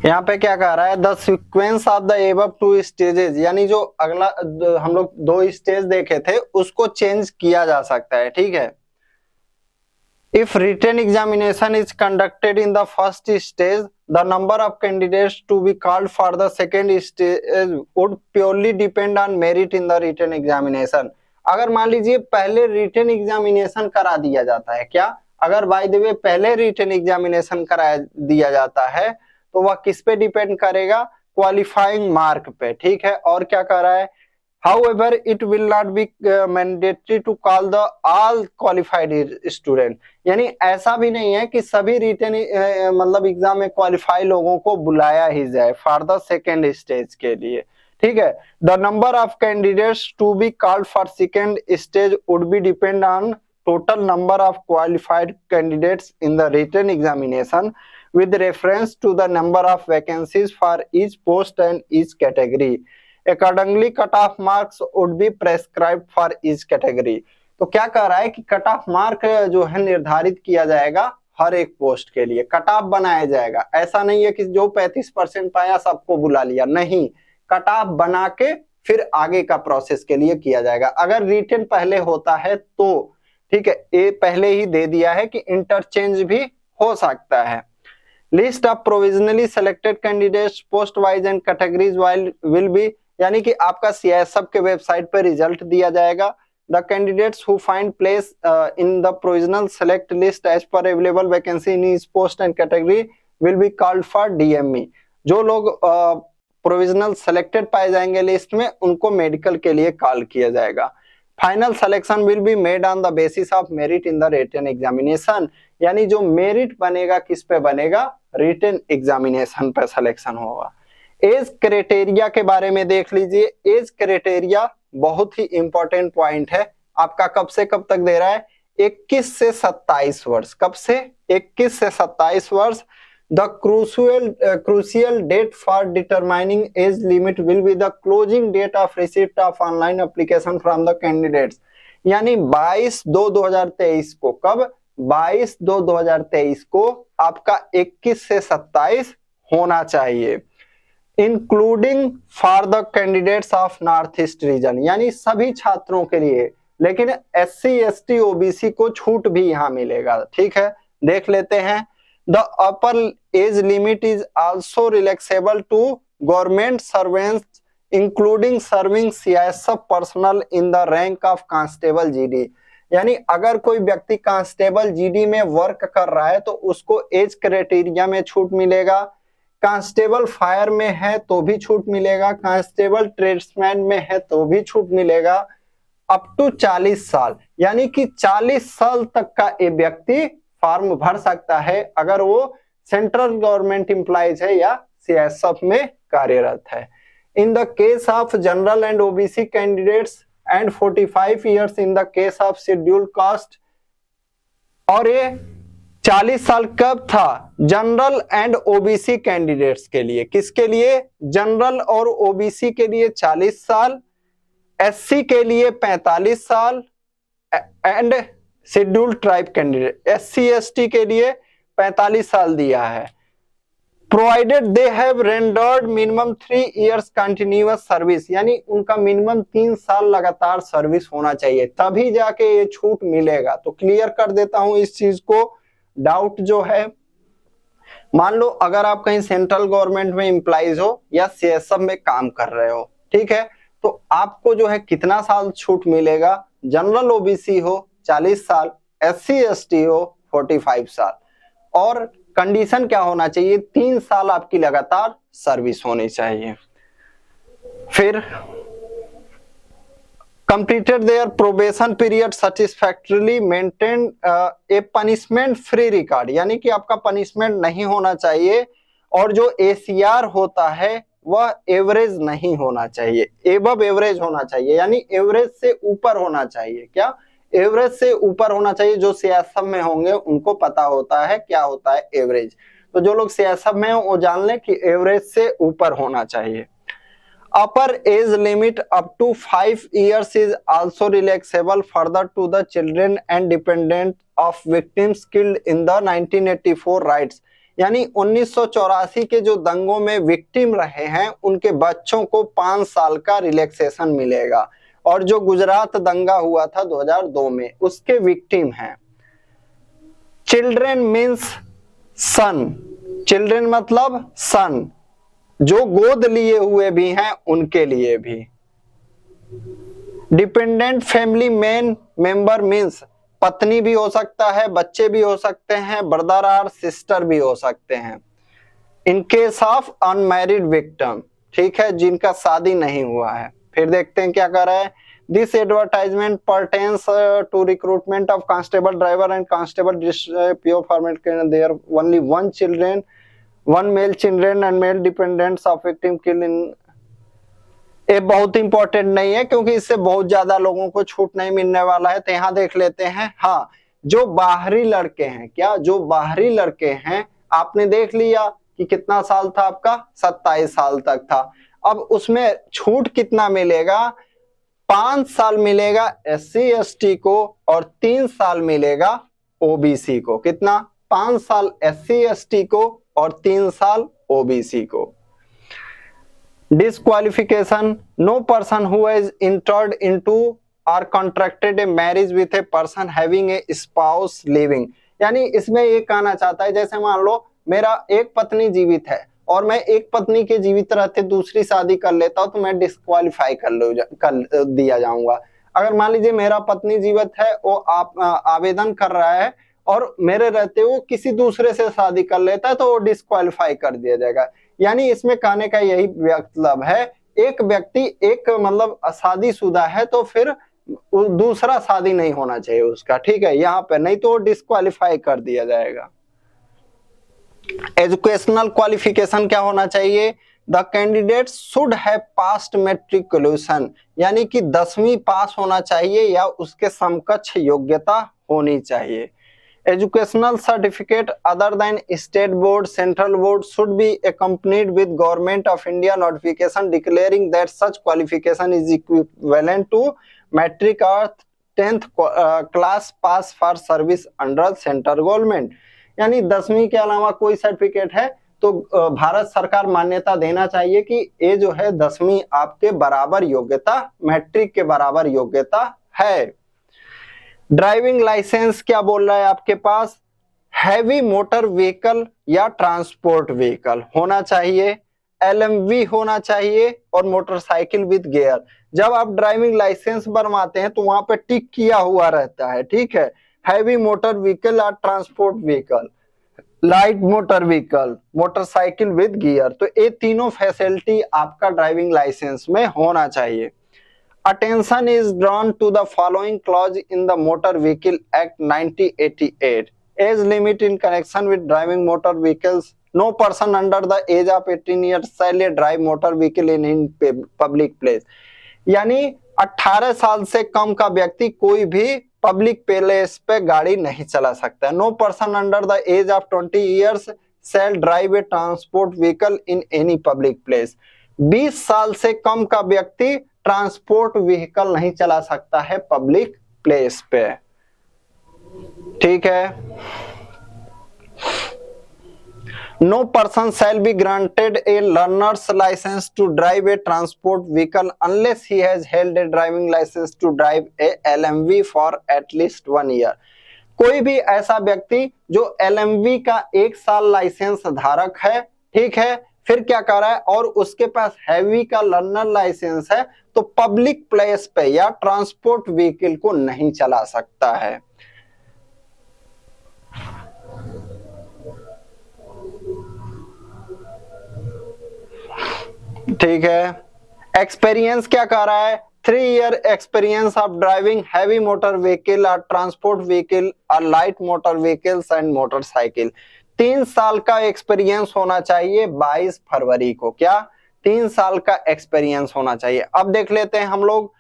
यहाँ पे क्या कह रहा है? The sequence of the above 2 stages, यानी जो अगला हम लोग 2 स्टेज देखे थे उसको चेंज किया जा सकता है। ठीक है, if written examination is conducted in the first stage, the number of candidates to be called for the second stage would purely depend on merit in the written examination. अगर मान लीजिए पहले रिटन एग्जामिनेशन करा दिया जाता है, क्या अगर बाय द वे पहले रिटन एग्जामिनेशन करा दिया जाता है तो वह किस पे डिपेंड करेगा? क्वालिफाइंग मार्क पे। ठीक है, और क्या कह रहा है? However, it will not be mandatory to call the all qualified student। यानी ऐसा भी नहीं है कि सभी रिटन मतलब एग्जाम में क्वालिफाई लोगों को बुलाया ही जाए फॉर द सेकेंड स्टेज के लिए। ठीक है, the number of candidates to be called for second stage would be depend on total number of qualified candidates in the written examination with reference to the number of vacancies for each post and each category। Accordingly, cut-off marks would be prescribed for each category। तो क्या कह रहा है कि cut off mark जो है निर्धारित किया जाएगा हर एक पोस्ट के लिए, कट ऑफ बनाया जाएगा। ऐसा नहीं है कि जो 35% पाया सबको बुला लिया, नहीं, कट ऑफ बना के फिर आगे का प्रोसेस के लिए किया जाएगा। अगर रिटन पहले होता है तो ठीक है, ये पहले ही दे दिया है कि इंटरचेंज भी हो सकता है। List of provisionally selected candidates post wise and categories wise will be, यानी कि आपका सीआईएसएफ के वेबसाइट पर रिजल्ट दिया जाएगा। The candidates who find place in the provisional select list as per available vacancy in each post and category will be called for DME. जो लोग provisional selected पाए जाएंगे लिस्ट में, उनको मेडिकल के लिए कॉल किया जाएगा। Final selection will be made on the basis of merit in the written examination, यानी जो मेरिट बनेगा किस पे बनेगा, रिटन एग्जामिनेशन पे सिलेक्शन होगा। एज क्राइटेरिया के बारे में देख लीजिए। एज क्राइटेरिया बहुत ही इंपॉर्टेंट पॉइंट है। आपका कब से कब तक दे रहा है, 21 से 27 वर्ष। कब से 21 से 27 वर्ष। The crucial date for determining age limit will be the closing date of receipt of online application from the candidates, यानी 22/2/2023 को, कब 22/2/2023 को आपका 21 से 27 होना चाहिए। Including for the candidates of north east region, यानी सभी छात्रों के लिए, लेकिन SC ST OBC को छूट भी यहाँ मिलेगा। ठीक है, देख लेते हैं। The upper age limit is also relaxable to government servants including serving CISF personnel in the rank of constable GD, यानी अगर कोई व्यक्ति कांस्टेबल GD में वर्क कर रहा है तो उसको एज क्राइटेरिया में छूट मिलेगा। कांस्टेबल फायर में है तो भी छूट मिलेगा, कांस्टेबल ट्रेड्समैन में है तो भी छूट मिलेगा। अप टू 40 साल, यानी कि 40 साल तक का ये व्यक्ति फॉर्म भर सकता है अगर वो सेंट्रल गवर्नमेंट एम्प्लॉइज है या सीआईएसएफ में कार्यरत है। In the case of general and OBC candidates and 45 years in the case of scheduled caste. और ये 40 साल कब था, जनरल एंड ओबीसी कैंडिडेट्स के लिए। किसके लिए, जनरल और ओबीसी के लिए 40 साल, एससी के लिए 45 साल and scheduled tribe candidate SC ST के लिए 45 साल दिया है। Provided they have rendered minimum 3 years continuous service, यानी उनका मिनिमम 3 साल लगातार सर्विस होना चाहिए, तभी जाके ये छूट मिलेगा। तो क्लियर कर देता हूं इस चीज को, डाउट जो है। मान लो अगर आप कहीं सेंट्रल गवर्नमेंट में एम्प्लॉइज हो या सीएसएफ में काम कर रहे हो, ठीक है, तो आपको जो है कितना साल छूट मिलेगा, जनरल ओबीसी हो 40 साल, SC ST हो 45 साल, और कंडीशन क्या होना चाहिए, 3 साल आपकी लगातार सर्विस होनी चाहिए। फिर completed their probation period satisfactorily, maintain a punishment free record, यानी कि आपका पनिशमेंट नहीं होना चाहिए, और जो ACR होता है वह एवरेज नहीं होना चाहिए, एबव एवरेज होना चाहिए, यानी एवरेज से ऊपर होना चाहिए। क्या, एवरेज से ऊपर होना चाहिए। जो सीएसएफ में होंगे उनको पता होता है क्या होता है एवरेज, तो जो लोग सीएसएफ में हो वो जान ले कि एवरेज से ऊपर होना चाहिए। Upper age limit up to 5 years is also relaxable further to the children and dependent of victims killed in the 1984 riots, यानी 1984 के जो दंगों में विक्टिम रहे हैं उनके बच्चों को 5 साल का रिलैक्सेशन मिलेगा, और जो गुजरात दंगा हुआ था 2002 में उसके विक्टिम हैं। चिल्ड्रन मीन्स सन, चिल्ड्रन मतलब सन, जो गोद लिए हुए भी हैं उनके लिए भी। Dependent family main member means पत्नी भी हो सकता है, बच्चे भी हो सकते हैं, ब्रदर और सिस्टर भी हो सकते हैं। In case of unmarried victim, ठीक है, जिनका शादी नहीं हुआ है। फिर देखते हैं क्या कर रहा है। This advertisement pertains to recruitment of constable driver and constable pure format there only one children, one male children and male dependents of victim kill in. ये बहुत इंपॉर्टेंट नहीं है क्योंकि इससे बहुत ज्यादा लोगों को छूट नहीं मिलने वाला है, तो यहाँ देख लेते हैं। हाँ, जो बाहरी लड़के हैं, क्या, जो बाहरी लड़के हैं, आपने देख लिया कि कितना साल था आपका, 27 साल तक था। अब उसमें छूट कितना मिलेगा, 5 साल मिलेगा SC ST को और 3 साल मिलेगा OBC को। कितना, 5 साल SC ST को और 3 साल OBC को। Disqualification, no person who has entered into or contracted a marriage with a person having a spouse living, यानी इसमें ये कहना चाहता है जैसे मान लो मेरा एक पत्नी जीवित है और मैं एक पत्नी के जीवित रहते दूसरी शादी कर लेता हूं तो मैं डिस्क्वालीफाई कर दिया जाऊंगा। अगर मान लीजिए मेरा पत्नी जीवित है, वो आप आवेदन कर रहा है और मेरे रहते वो किसी दूसरे से शादी कर लेता है तो वो डिस्क्वालीफाई कर दिया जाएगा। यानी इसमें कहने का यही मतलब है, एक व्यक्ति एक मतलब शादीशुदा है तो फिर दूसरा शादी नहीं होना चाहिए उसका, ठीक है, यहाँ पे नहीं तो डिस्क्वालीफाई कर दिया जाएगा। एजुकेशनल क्वालिफिकेशन क्या होना चाहिए? The candidate should have passed matriculation, यानी कि 10वीं पास होना चाहिए या उसके समकक्ष योग्यता होनी चाहिए। Educational certificate other than state board, central board should be accompanied with Government of India notification declaring that such qualification is equivalent to matric or 10th class pass for service under central government। यानी 10वीं के अलावा कोई certificate है तो भारत सरकार मान्यता देना चाहिए कि ये जो है 10वीं आपके बराबर योग्यता, मैट्रिक के बराबर योग्यता है। ड्राइविंग लाइसेंस क्या बोल रहा है आपके पास? हैवी मोटर व्हीकल या ट्रांसपोर्ट व्हीकल होना चाहिए, एलएमवी होना चाहिए और मोटरसाइकिल विद गियर। जब आप ड्राइविंग लाइसेंस बनवाते हैं तो वहां पे टिक किया हुआ रहता है, ठीक है, हैवी मोटर व्हीकल और transport vehicle, light motor vehicle, motorcycle with gear. तो ये तीनों फैसिलिटी आपका ड्राइविंग लाइसेंस में होना चाहिए। Attention is drawn to the following clause in the Motor Vehicle Act 1988. Age limit in connection with driving motor vehicles. No person under the age of 18 years shall drive motor vehicle in public place. यानी 18 साल से कम का व्यक्ति कोई भी public place पे गाड़ी नहीं चला सकता है। No person under the age of 20 years shall drive a transport vehicle in any public place. 20 साल से कम का व्यक्ति ट्रांसपोर्ट व्हीकल नहीं चला सकता है पब्लिक प्लेस पे, ठीक है। No person shall be granted a learner's licence to drive a transport vehicle unless he has held a driving licence to drive a LMV for at least 1 year. कोई भी ऐसा व्यक्ति जो एलएमवी का 1 साल लाइसेंस धारक है, ठीक है, फिर क्या कर रहा है और उसके पास हैवी का लर्नर लाइसेंस है तो पब्लिक प्लेस पे या ट्रांसपोर्ट व्हीकल को नहीं चला सकता है। ठीक है। एक्सपीरियंस क्या कह रहा है? 3 year experience of driving heavy motor vehicle और ट्रांसपोर्ट व्हीकल और light motor vehicles and motorcycle. 3 साल का एक्सपीरियंस होना चाहिए 22 फरवरी को। क्या? 3 साल का एक्सपीरियंस होना चाहिए। अब देख लेते हैं हम लोग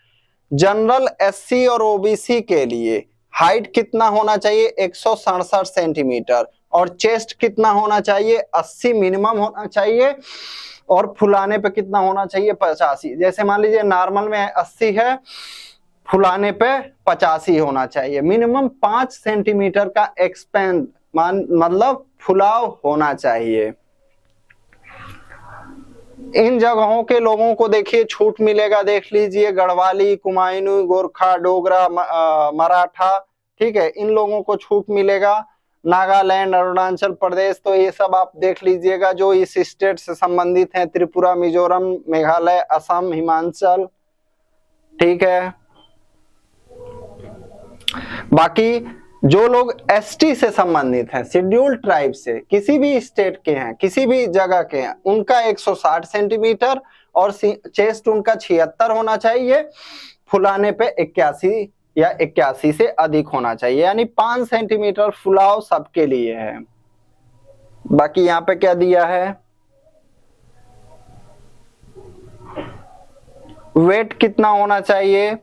जनरल एससी और ओबीसी के लिए हाइट कितना होना चाहिए? 167 सेंटीमीटर और चेस्ट कितना होना चाहिए? 80 मिनिमम होना चाहिए और फुलाने पे कितना होना चाहिए? 85। जैसे मान लीजिए नॉर्मल में 80 है, फुलाने पे 85 होना चाहिए। मिनिमम 5 सेंटीमीटर का एक्सपेंड मतलब फुलाव होना चाहिए। इन जगहों के लोगों को देखिए छूट मिलेगा, देख लीजिए गढ़वाली, कुमायूनी, गोरखा, डोगरा, मराठा, ठीक है, इन लोगों को छूट मिलेगा। नागालैंड, अरुणाचल प्रदेश, तो ये सब आप देख लीजिएगा जो इस स्टेट से संबंधित हैं, त्रिपुरा, मिजोरम, मेघालय, असम, हिमाचल, ठीक है। बाकी जो लोग एसटी से संबंधित हैं, शेड्यूल्ड ट्राइब से, किसी भी स्टेट के हैं, किसी भी जगह के हैं, उनका 160 सेंटीमीटर और चेस्ट उनका 76 होना चाहिए, फुलाने पे 81 या 81 से अधिक होना चाहिए, यानी 5 सेंटीमीटर फुलाव सबके लिए है। बाकी यहाँ पे क्या दिया है? वेट कितना होना चाहिए?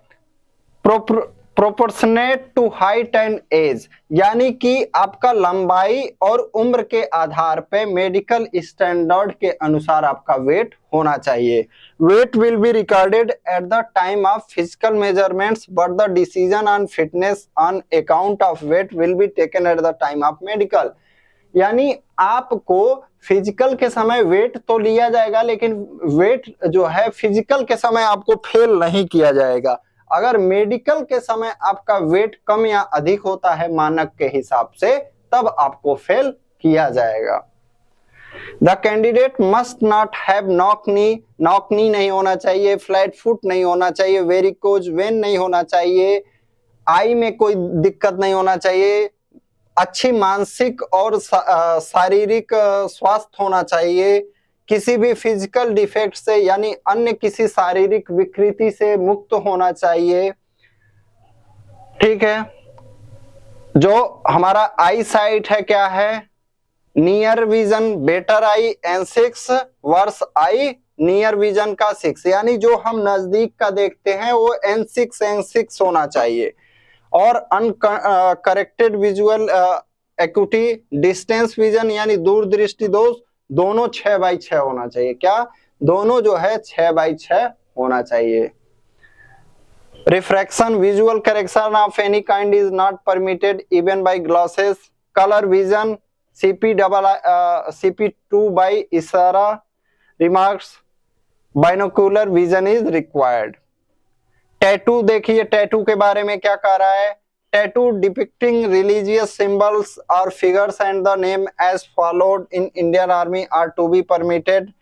Proportionate to height and age, यानी कि आपका लंबाई और उम्र के आधार पे मेडिकल स्टैंडर्ड के अनुसार आपका वेट होना चाहिए। Weight will be recorded at the time of physical measurements but the decision on fitness on account of weight will be taken at the time of medical. यानी आपको फिजिकल के समय wait तो लिया जाएगा, लेकिन वेट जो है फिजिकल के समय आपको फेल नहीं किया जाएगा। अगर मेडिकल के समय आपका वेट कम या अधिक होता है मानक के हिसाब से, तब आपको फेल किया जाएगा। The candidate must not have knock knee नहीं होना चाहिए, फ्लैट फुट नहीं होना चाहिए, वेरिकोज वेन नहीं होना चाहिए, आई में कोई दिक्कत नहीं होना चाहिए, अच्छी मानसिक और शारीरिक स्वास्थ्य होना चाहिए, किसी भी फिजिकल डिफेक्ट से यानी अन्य किसी शारीरिक विकृति से मुक्त होना चाहिए। ठीक है, जो हमारा आई साइट है क्या है, near vision better eye N6 worse eye near vision का 6, यानी जो हम नजदीक का देखते हैं वो N6 होना चाहिए। और uncorrected visual acuity distance vision यानी दूरदृष्टि दोष दोनों 6/6 होना चाहिए। क्या, दोनों जो है 6/6 होना चाहिए। Refraction visual correction of any kind is not permitted even by glasses. Colour vision CP2 by Ishihara remarks binocular vision is required. Tattoo देखिए, टैटू के बारे में क्या कह रहा है, टैटू डिपिक्टिंग रिलीजियस सिंबल्स और figures and the name as followed in Indian army are to be permitted.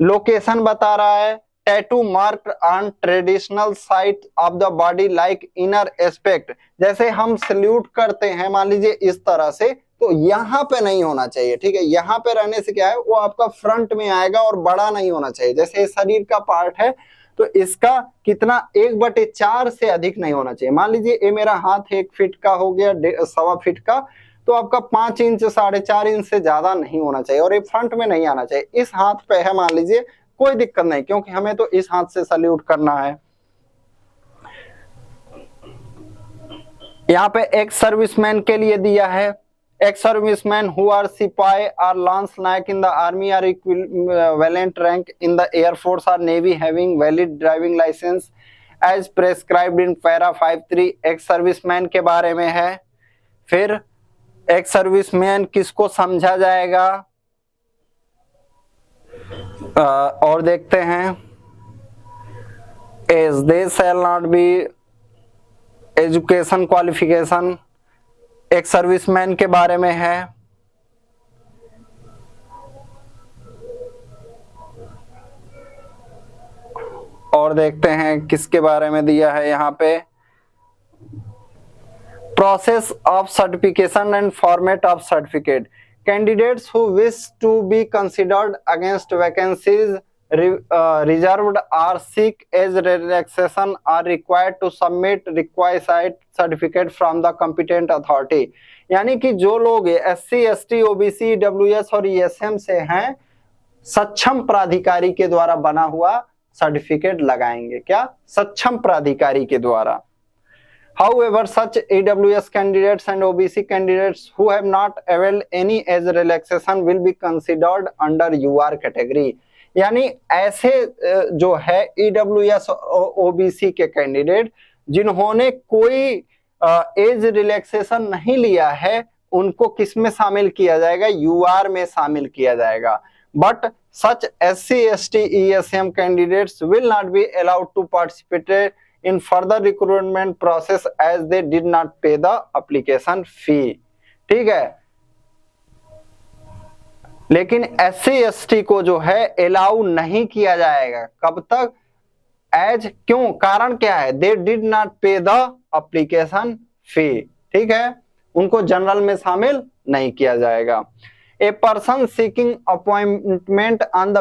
Location बता रहा है, tattoo marked on traditional site of the body like inner aspect, जैसे हम सल्यूट करते हैं मान लीजिए इस तरह से, तो यहाँ पे नहीं होना चाहिए। ठीक है, यहाँ पे रहने से क्या है, वो आपका फ्रंट में आएगा और बड़ा नहीं होना चाहिए। जैसे शरीर का पार्ट है तो इसका कितना 1/4 से अधिक नहीं होना चाहिए। मान लीजिए ये मेरा हाथ 1 फीट का हो गया, 1.25 फीट का, तो आपका 5 इंच 4.5 इंच से ज्यादा नहीं होना चाहिए और ये फ्रंट में नहीं आना चाहिए। इस हाथ पे है मान लीजिए, कोई दिक्कत नहीं, क्योंकि हमें तो इस हाथ से सल्यूट करना है। यहाँ पे एक सर्विसमैन के लिए दिया है, ex servicemen who are सिपाही or lance naik in the army or equivalent rank in the air force or navy having valid driving license as prescribed in para 53 ex serviceman के बारे में है। फिर ex serviceman किसको समझा जाएगा, और देखते हैं, as they shall not be education qualification एक सर्विसमैन के बारे में है। और देखते हैं किसके बारे में दिया है यहाँ पे, process of certification and format of certificate. Candidates who wish to be considered against vacancies reserved or seek as relaxation are required to submit required certificate from the competent authority। यानी कि जो लोग SC ST OBC EWS और ESM से हैं, सक्षम प्राधिकारी के द्वारा बना हुआ सर्टिफिकेट लगाएंगे। क्या, सक्षम प्राधिकारी के द्वारा। However, such EWS candidates and OBC candidates who have not availed any age relaxation will be considered under UR category। यानी ऐसे जो है EWS और OBC के कैंडिडेट जिन्होंने कोई एज रिलैक्सेशन नहीं लिया है, उनको किस में शामिल किया जाएगा, UR में शामिल किया जाएगा। But such SC ST ESM candidates will not be allowed to participate in further recruitment process as they did not pay the application fee. ठीक है, लेकिन SC ST को जो है अलाउ नहीं किया जाएगा। कब तक, एज, क्यों, कारण क्या है, they did not pay the application fee. ठीक है, उनको जनरल में शामिल नहीं किया जाएगा। A person seeking appointment on the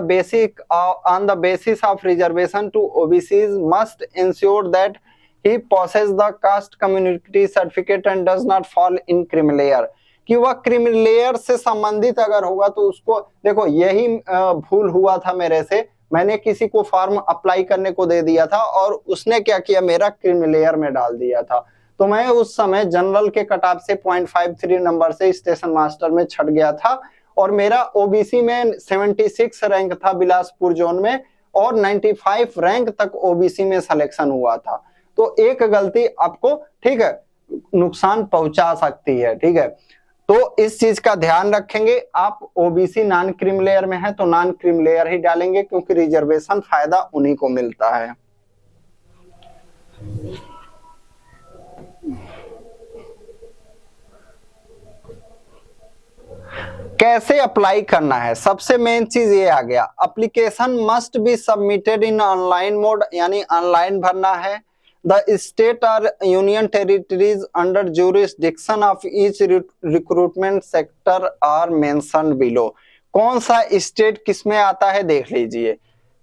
basis of reservation to OBCs must ensure that he possesses the caste community certificate and does not fall in creamy layer. कि वह क्रीमी लेयर से संबंधित अगर होगा तो उसको, देखो यही भूल हुआ था मेरे से, मैंने किसी को फॉर्म अप्लाई करने को दे दिया था और उसने क्या किया, मेरा क्रीमी लेयर में डाल दिया था। तो मैं उस समय जनरल के कटऑफ से 0.53 नंबर से स्टेशन मास्टर में छट गया था और मेरा OBC में 76 रैंक था बिलासपुर जोन में और 95 रैंक तक OBC में सिलेक्शन हुआ था। तो एक गलती आपको, ठीक है, नुकसान पहुंचा सकती है। ठीक है, तो इस चीज का ध्यान रखेंगे। आप OBC नॉन क्रीम लेयर में है तो नॉन क्रीम लेयर ही डालेंगे, क्योंकि रिजर्वेशन फायदा उन्हीं को मिलता है। कैसे अप्लाई करना है, सबसे मेन चीज ये आ गया, application must be submitted in online mode, यानी ऑनलाइन भरना है। द स्टेट और union territories under jurisdiction of each recruitment sector are mentioned below. कौन सा स्टेट किसमें आता है देख लीजिए,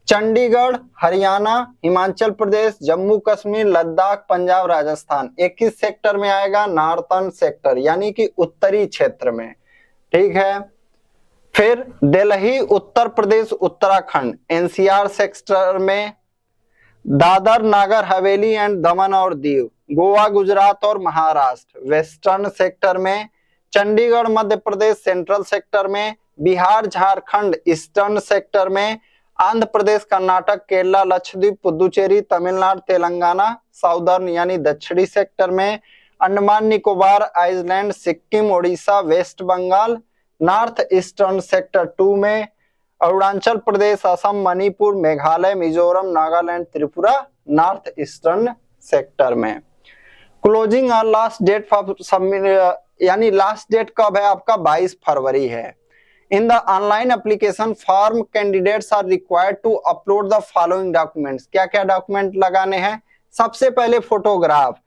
चंडीगढ़, हरियाणा, हिमाचल प्रदेश, जम्मू कश्मीर, लद्दाख, पंजाब, राजस्थान। 21 सेक्टर में आएगा, नॉर्थर्न सेक्टर यानी कि उत्तरी क्षेत्र में, ठीक है। फिर दिल्ली, उत्तर प्रदेश, उत्तराखंड, एनसीआर सेक्टर में। दादर, नागर हवेली एंड दमन और दीव, गोवा, गुजरात और महाराष्ट्र, वेस्टर्न सेक्टर में। चंडीगढ़, मध्य प्रदेश, सेंट्रल सेक्टर में। बिहार, झारखंड, ईस्टर्न सेक्टर में। आंध्र प्रदेश, कर्नाटक, केरला, लक्षद्वीप, पुदुचेरी, तमिलनाडु, तेलंगाना, साउदर्न यानी दक्षिणी सेक्टर में। Andaman Nicobar island, Sikkim, Odisha, west Bengal, north eastern sector 2 में। Arunachal Pradesh, Assam, Manipur, Meghalaya, Mizoram, Nagaland, Tripura, north eastern sector में। क्लोजिंग और लास्ट डेट फॉर सबमिट, यानी लास्ट डेट कब है आपका, 22 फरवरी है। In the online application form, candidates are required to upload the following documents। क्या क्या डॉक्यूमेंट लगाने हैं, सबसे पहले फोटोग्राफ।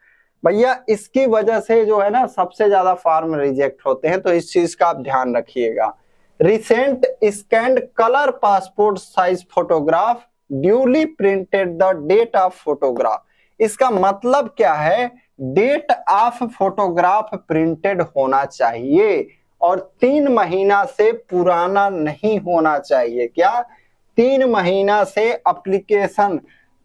भैया इसकी वजह से जो है ना सबसे ज्यादा फॉर्म रिजेक्ट होते हैं, तो इस चीज का आप ध्यान रखिएगा। Recent scanned colour passport size photograph, duly printed the date of photograph. इसका मतलब क्या है, डेट ऑफ फोटोग्राफ प्रिंटेड होना चाहिए और 3 महीना से पुराना नहीं होना चाहिए। क्या, 3 महीना से एप्लीकेशन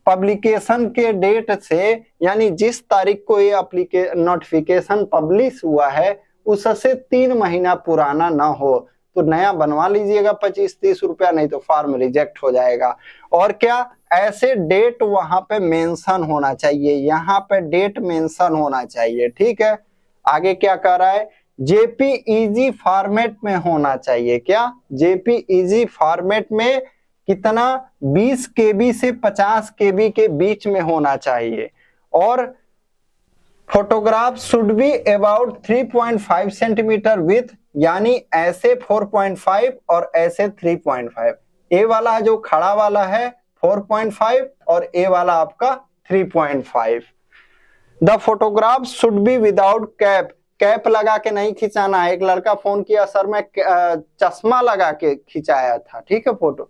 पब्लिकेशन के डेट से, यानी जिस तारीख को ये नोटिफिकेशन पब्लिश हुआ है उससे 3 महीना पुराना ना हो, तो नया बनवा लीजिएगा 25-30 रुपया, नहीं तो फॉर्म रिजेक्ट हो जाएगा। और क्या, ऐसे डेट वहां पे मेंशन होना चाहिए, यहाँ पे डेट मेंशन होना चाहिए, ठीक है। आगे क्या कह रहा है, जेपीईजी फॉर्मेट में होना चाहिए। क्या, जेपीईजी फॉर्मेट में कितना, 20 केबी से 50 केबी के बीच में होना चाहिए। और photograph should be about 3.5 centimetre with, यानी ऐसे 4.5 और ऐसे 3.5। ए वाला जो खड़ा वाला है 4.5 और ए वाला आपका 3.5। The photograph should be without cap, cap लगा के नहीं खिंचाना है। एक लड़का फोन किया, सर मैं चश्मा लगा के खिंचाया था, ठीक है फोटो,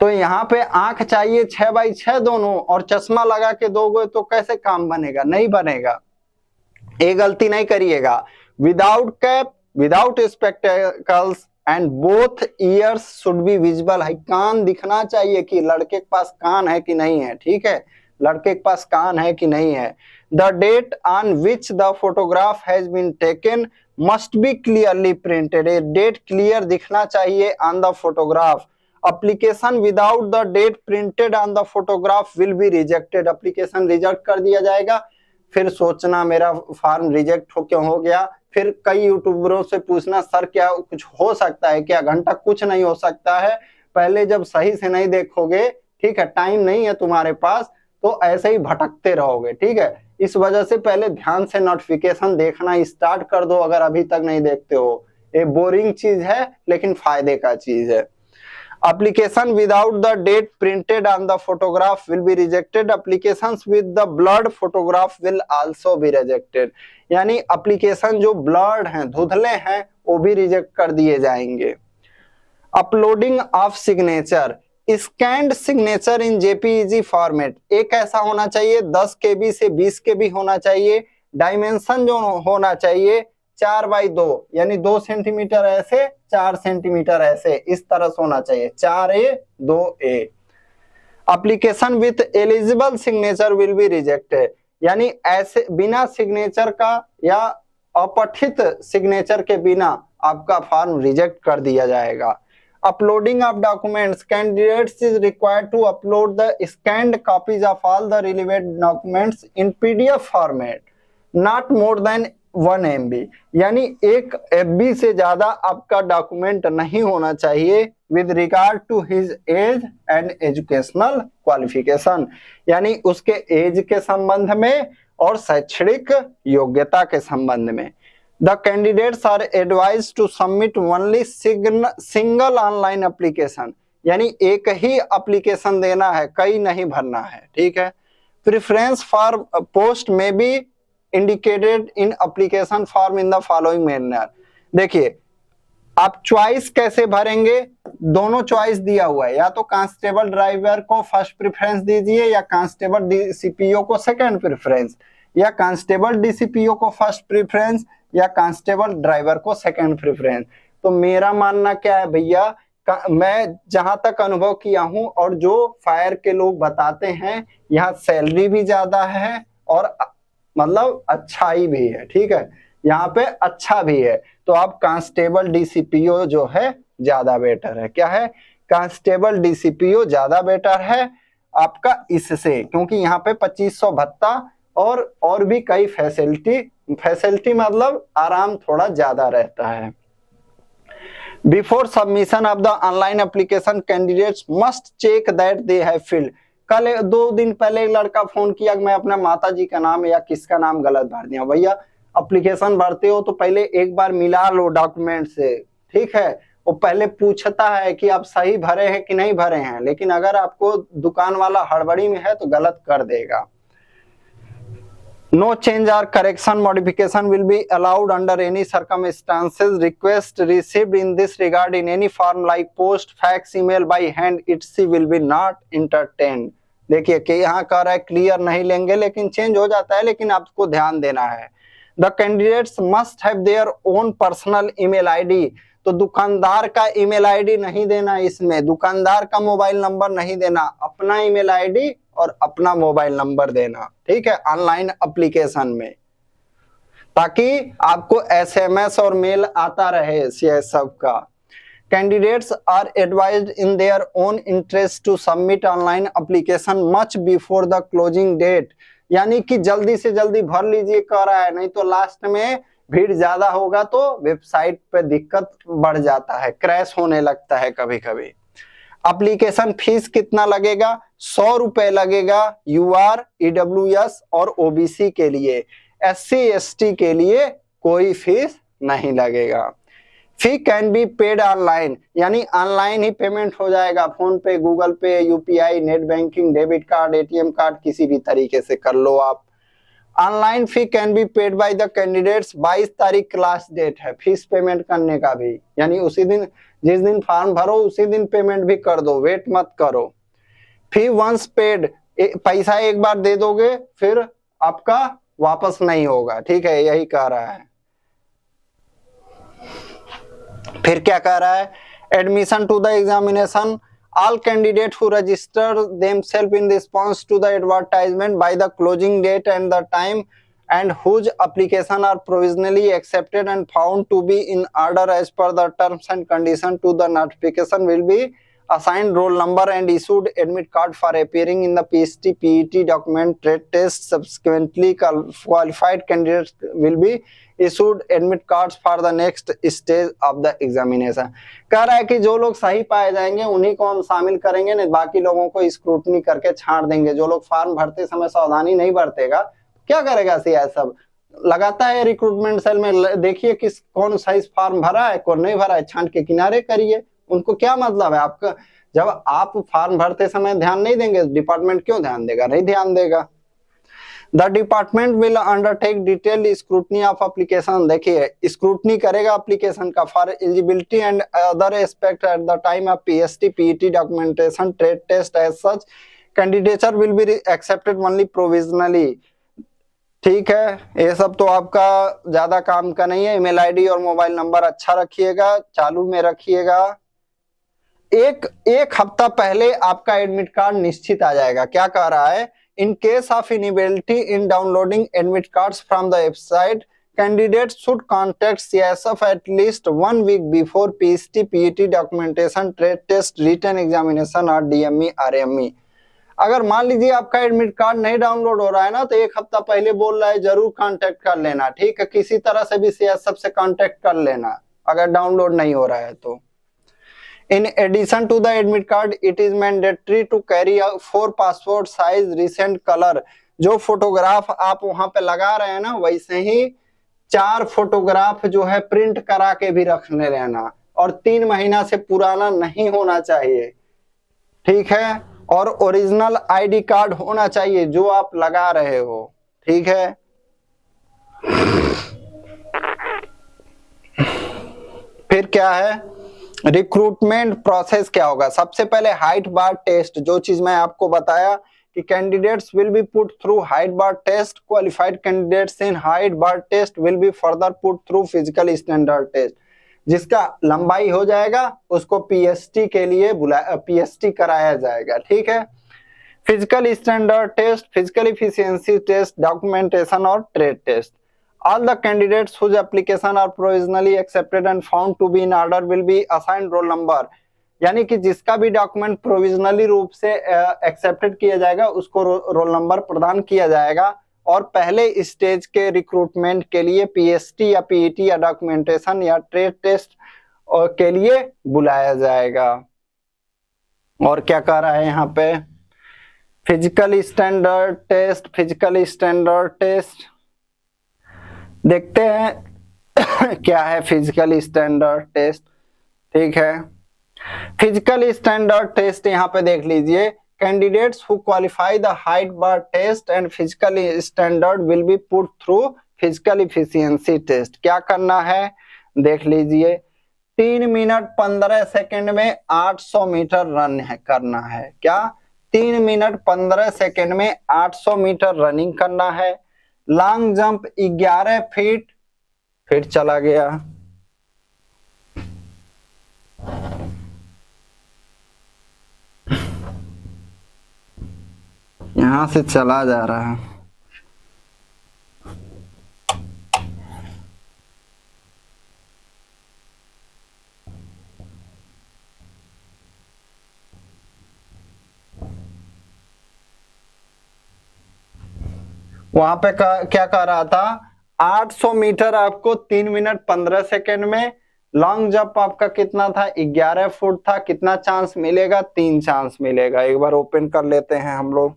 तो यहाँ पे आंख चाहिए 6x6 दोनों, और चश्मा लगा के दोगे तो कैसे काम बनेगा, नहीं बनेगा, ये गलती नहीं करिएगा। Without cap, without spectacles and both years should be visible, है कान दिखना चाहिए कि लड़के के पास कान है कि नहीं है, ठीक है, लड़के के पास कान है कि नहीं है। The date on which the photograph has been taken must be clearly printed, a date clear दिखना चाहिए on the photograph। Application without the date printed on the photograph will be rejected, application reject कर दिया जाएगा। फिर सोचना मेरा form reject क्यों हो गया, फिर कई यूट्यूबरों से पूछना, सर क्या कुछ हो सकता है क्या, घंटा कुछ नहीं हो सकता है, पहले जब सही से नहीं देखोगे, ठीक है, टाइम नहीं है तुम्हारे पास, तो ऐसे ही भटकते रहोगे, ठीक है। इस वजह से पहले ध्यान से नोटिफिकेशन देखना स्टार्ट कर दो, अगर अभी तक नहीं देखते हो। ये बोरिंग चीज है लेकिन फायदे का चीज है। Application without the date printed on the photograph will be rejected, applications with the blurred photograph will also be rejected, यानी एप्लीकेशन जो ब्लर्ड हैं, धुंधले हैं, वो भी रिजेक्ट कर दिए जाएंगे। Uploading of signature, scanned signature in JPEG format, एक ऐसा होना चाहिए 10 केबी से 20 केबी होना चाहिए। डायमेंशन जो होना चाहिए 4x2, यानी 2 सेंटीमीटर ऐसे, 4 सेंटीमीटर ऐसे, इस तरह से होना चाहिए, 4A 2A। Application with eligible signature will be rejected, यानी ऐसे बिना सिग्नेचर का या अपठित सिग्नेचर के बिना आपका फॉर्म रिजेक्ट कर दिया जाएगा। Uploading of documents, candidates is required to upload the scanned copies of all the relevant documents in PDF format, not more than 1 MB, यानी 1 MB से ज्यादा आपका डॉक्यूमेंट नहीं होना चाहिए। With regard to his age and educational qualification, यानी उसके as के संबंध में और शैक्षणिक योग्यता के संबंध में। The candidates are advise to submit only single online application, यानी एक ही एप्लीकेशन देना है, कई नहीं भरना है, ठीक है। प्रेफरेंस फॉर पोस्ट में B indicated in application form in the following manner. देखिए आप चॉइस कैसे भरेंगे, दोनों चॉइस दिया हुआ है, या तो कांस्टेबल ड्राइवर को फर्स्ट प्रेफरेंस दीजिए या कांस्टेबल डीसीपीओ को सेकंड प्रेफरेंस, या कांस्टेबल डीसीपीओ को फर्स्ट प्रेफरेंस या कांस्टेबल ड्राइवर को सेकंड प्रेफरेंस। तो मेरा मानना क्या है भैया, मैं जहां तक अनुभव किया हूं और जो फायर के लोग बताते हैं, यहाँ सैलरी भी ज्यादा है और मतलब अच्छाई भी है, ठीक है, यहाँ पे अच्छा भी है। तो आप कांस्टेबल डीसीपीओ जो है ज्यादा बेटर है। क्या है, कांस्टेबल डीसीपीओ ज्यादा बेटर है आपका इससे, क्योंकि यहाँ पे 2500 भत्ता और भी कई फैसिलिटी मतलब आराम थोड़ा ज्यादा रहता है। Before submission of the online application candidates must check that they have filled. कल 2 दिन पहले एक लड़का फोन किया कि मैं अपना माता जी का नाम या किसका नाम गलत भर दिया। भैया एप्लीकेशन भरते हो तो पहले एक बार मिला लो डॉक्यूमेंट से, ठीक है, वो पहले पूछता है कि आप सही भरे हैं कि नहीं भरे हैं, लेकिन अगर आपको दुकान वाला हड़बड़ी में है तो गलत कर देगा। No change or correction modification will be allowed under any circumstances. Request received in this regard in any form like post, fax, email by hand etc. will be not entertained. देखिए कि यहाँ कह रहा है क्लियर नहीं लेंगे, लेकिन change हो जाता है, लेकिन आपको ध्यान देना है। The candidates must have their own personal email ID. तो दुकानदार का ईमेल आईडी नहीं देना, इसमें दुकानदार का मोबाइल नंबर नहीं देना, अपना ईमेल आईडी और अपना मोबाइल नंबर देना, ठीक है, ऑनलाइन एप्लीकेशन में, ताकि आपको एसएमएस और मेल आता रहे सबका। Candidates are advised in their own interest to submit online application much before the closing date, यानी कि जल्दी से जल्दी भर लीजिए कह रहा है, नहीं तो लास्ट में भीड़ ज्यादा होगा तो वेबसाइट पे दिक्कत बढ़ जाता है, क्रैश होने लगता है कभी कभी। एप्लीकेशन फीस कितना लगेगा, 100 रुपए लगेगा यूआर, ईडब्ल्यूएस और ओबीसी के लिए। एससी एसटी के लिए कोई फीस नहीं लगेगा। फी कैन बी पेड ऑनलाइन, यानी ऑनलाइन ही पेमेंट हो जाएगा, फोन पे, गूगल पे, UPI, net banking, debit card, ATM card, किसी भी तरीके से कर लो आप। Online fee can be paid by the candidates, 22 तारीख लास्ट डेट है फीस पेमेंट करने का भी, यानी उसी दिन जिस दिन फॉर्म भरो उसी दिन पेमेंट भी कर दो, वेट मत करो। फी वंस पेड, पैसा एक बार दे दोगे फिर आपका वापस नहीं होगा, ठीक है, यही कह रहा है। फिर क्या कह रहा है, admission to the examination, all candidates who register themselves in response to the advertisement by the closing date and the time and whose application are provisionally accepted and found to be in order as per the terms and conditions to the notification will be assigned roll number and issued admit card for appearing in the PST PET document trade test. Subsequently qualified candidates will be issued admit cards for the next stage of the examination. कह रहा है कि जो लोग सही पाए जाएंगे उन्हीं को हम शामिल करेंगे, नहीं बाकी लोगों को स्क्रूटनी करके छांट देंगे। जो लोग फॉर्म भरते समय सावधानी नहीं बरतेगा क्या करेगा, सीआई सब लगाता है रिक्रूटमेंट सेल में, देखिए किस कौन सही फॉर्म भरा है कौन नहीं भरा है, छांट के किनारे करिए। उनको क्या मतलब है आपका, जब आप फॉर्म भरते समय ध्यान नहीं देंगे डिपार्टमेंट क्यों ध्यान देगा, नहीं ध्यान देगा। The department will undertake detailed scrutiny of application, देखिए स्क्रूटनी करेगा एप्लीकेशन का for eligibility and other aspects at the time of PST PET documentation trade test as such candidature will be accepted only provisionally। ठीक है, ये सब तो आपका ज्यादा काम का नहीं है। ईमेल आईडी और मोबाइल नंबर अच्छा रखिएगा, चालू में रखिएगा। एक हफ्ता पहले आपका एडमिट कार्ड निश्चित आ जाएगा। क्या कह रहा है, in case of inability in downloading admit cards from the website, candidates should contact CISF at least 1 week before PST PET documentation trade test written examination or DME RME। अगर मान लीजिए आपका एडमिट कार्ड नहीं download हो रहा है ना, तो एक हफ्ता पहले बोल रहा है जरूर कांटेक्ट कर लेना, ठीक है, किसी तरह से भी CISF से कांटेक्ट कर लेना अगर डाउनलोड नहीं हो रहा है तो। In addition to the admit card, it is mandatory to carry a 4 passport size recent color। जो फोटोग्राफ आप वहां पे लगा रहे हैं ना, वैसे ही 4 फोटोग्राफ जो है प्रिंट करा के भी रखने रहना, और 3 महीना से पुराना नहीं होना चाहिए, ठीक है। और ओरिजिनल आईडी कार्ड होना चाहिए जो आप लगा रहे हो, ठीक है। फिर क्या है, रिक्रूटमेंट प्रोसेस क्या होगा। सबसे पहले हाइट बार टेस्ट, जो चीज मैं आपको बताया कि candidates will be put through height bar test, qualified candidates in height bar test will be further put through physical standard test. जिसका लंबाई हो जाएगा उसको पीएसटी के लिए पीएसटी कराया जाएगा, ठीक है। Physical standard test, physical efficiency test, documentation और trade test. All the candidates whose application are provisionally accepted and found to be in order will be assigned roll number। यानी कि जिसका भी डॉक्यूमेंट प्रोविजनली रूप से एक्सेप्टेड किया जाएगा उसको रोल नंबर प्रदान किया जाएगा, और पहले स्टेज के रिक्रूटमेंट के लिए पीएसटी या पीईटी या डॉक्यूमेंटेशन या ट्रेड टेस्ट के लिए बुलाया जाएगा। और क्या कह रहा है यहाँ पे, physical standard test, physical standard test देखते हैं क्या है फिजिकल स्टैंडर्ड टेस्ट, ठीक है। फिजिकल स्टैंडर्ड टेस्ट यहाँ पे देख लीजिए, candidates who qualify the height bar test and physical standard will be put through physical efficiency test. क्या करना है देख लीजिए, 3 मिनट 15 सेकंड में 800 मीटर रन करना है। क्या 3 मिनट 15 सेकंड में 800 मीटर रनिंग करना है। लॉन्ग जंप 11 फीट, फिर चला गया, यहां से चला जा रहा है। वहां पे क्या कह रहा था, 800 मीटर आपको 3 मिनट 15 सेकेंड में, लॉन्ग जंप आपका कितना था 11 फुट था, कितना चांस मिलेगा 3 चांस मिलेगा। एक बार ओपन कर लेते हैं हम लोग,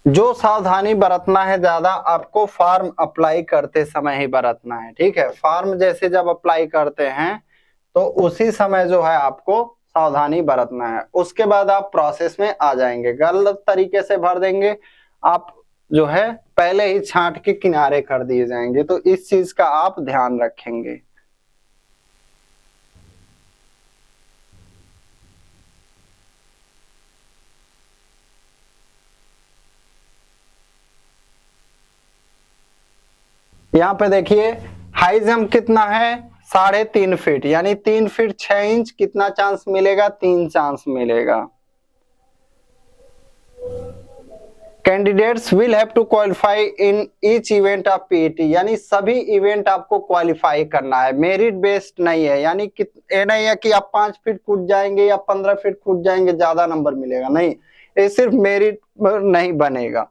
जो सावधानी बरतना है ज्यादा आपको फॉर्म अप्लाई करते समय ही बरतना है, ठीक है। फॉर्म जैसे जब अप्लाई करते हैं तो उसी समय जो है आपको सावधानी बरतना है, उसके बाद आप प्रोसेस में आ जाएंगे। गलत तरीके से भर देंगे आप जो है पहले ही छांट के किनारे कर दिए जाएंगे, तो इस चीज का आप ध्यान रखेंगे। यहाँ पे देखिए हाई जंप कितना है 3.5 फीट, यानी 3 फीट 6 इंच, कितना चांस मिलेगा 3 चांस मिलेगा। Candidates will have to qualify in each event of PET, यानी सभी इवेंट आपको क्वालिफाई करना है, मेरिट बेस्ड नहीं है। यानी ये नहीं है कि आप 5 फीट कूद जाएंगे या 15 फीट कूद जाएंगे ज्यादा नंबर मिलेगा, नहीं, ये सिर्फ मेरिट नहीं बनेगा।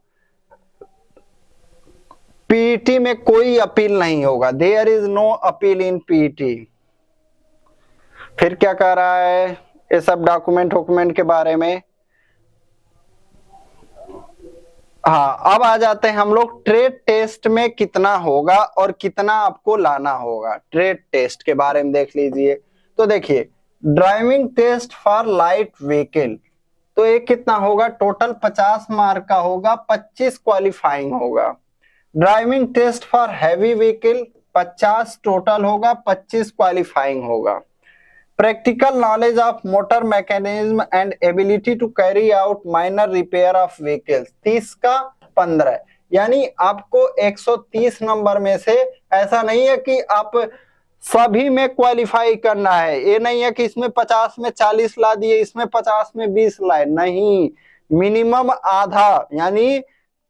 पीईटी में कोई अपील नहीं होगा, there is no appeal in PET. फिर क्या कह रहा है ये सब डॉक्यूमेंट के बारे में। हाँ, अब आ जाते हैं हम लोग ट्रेड टेस्ट में कितना होगा और कितना आपको लाना होगा। ट्रेड टेस्ट के बारे में देख लीजिए, तो देखिए driving test for light vehicle, तो ये कितना होगा, टोटल 50 मार्क का होगा, 25 क्वालिफाइंग होगा। Driving test for heavy vehicle 50 total होगा, 25 क्वालिफाइंग होगा। Practical knowledge of motor mechanism and ability to carry out minor repair of vehicles 30 का 15, यानी आपको 130 नंबर में से, ऐसा नहीं है कि आप सभी में क्वालिफाई करना है। ये नहीं है कि इसमें 50 में 40 ला दिए, इसमें 50 में 20 लाए, नहीं, मिनिमम आधा, यानी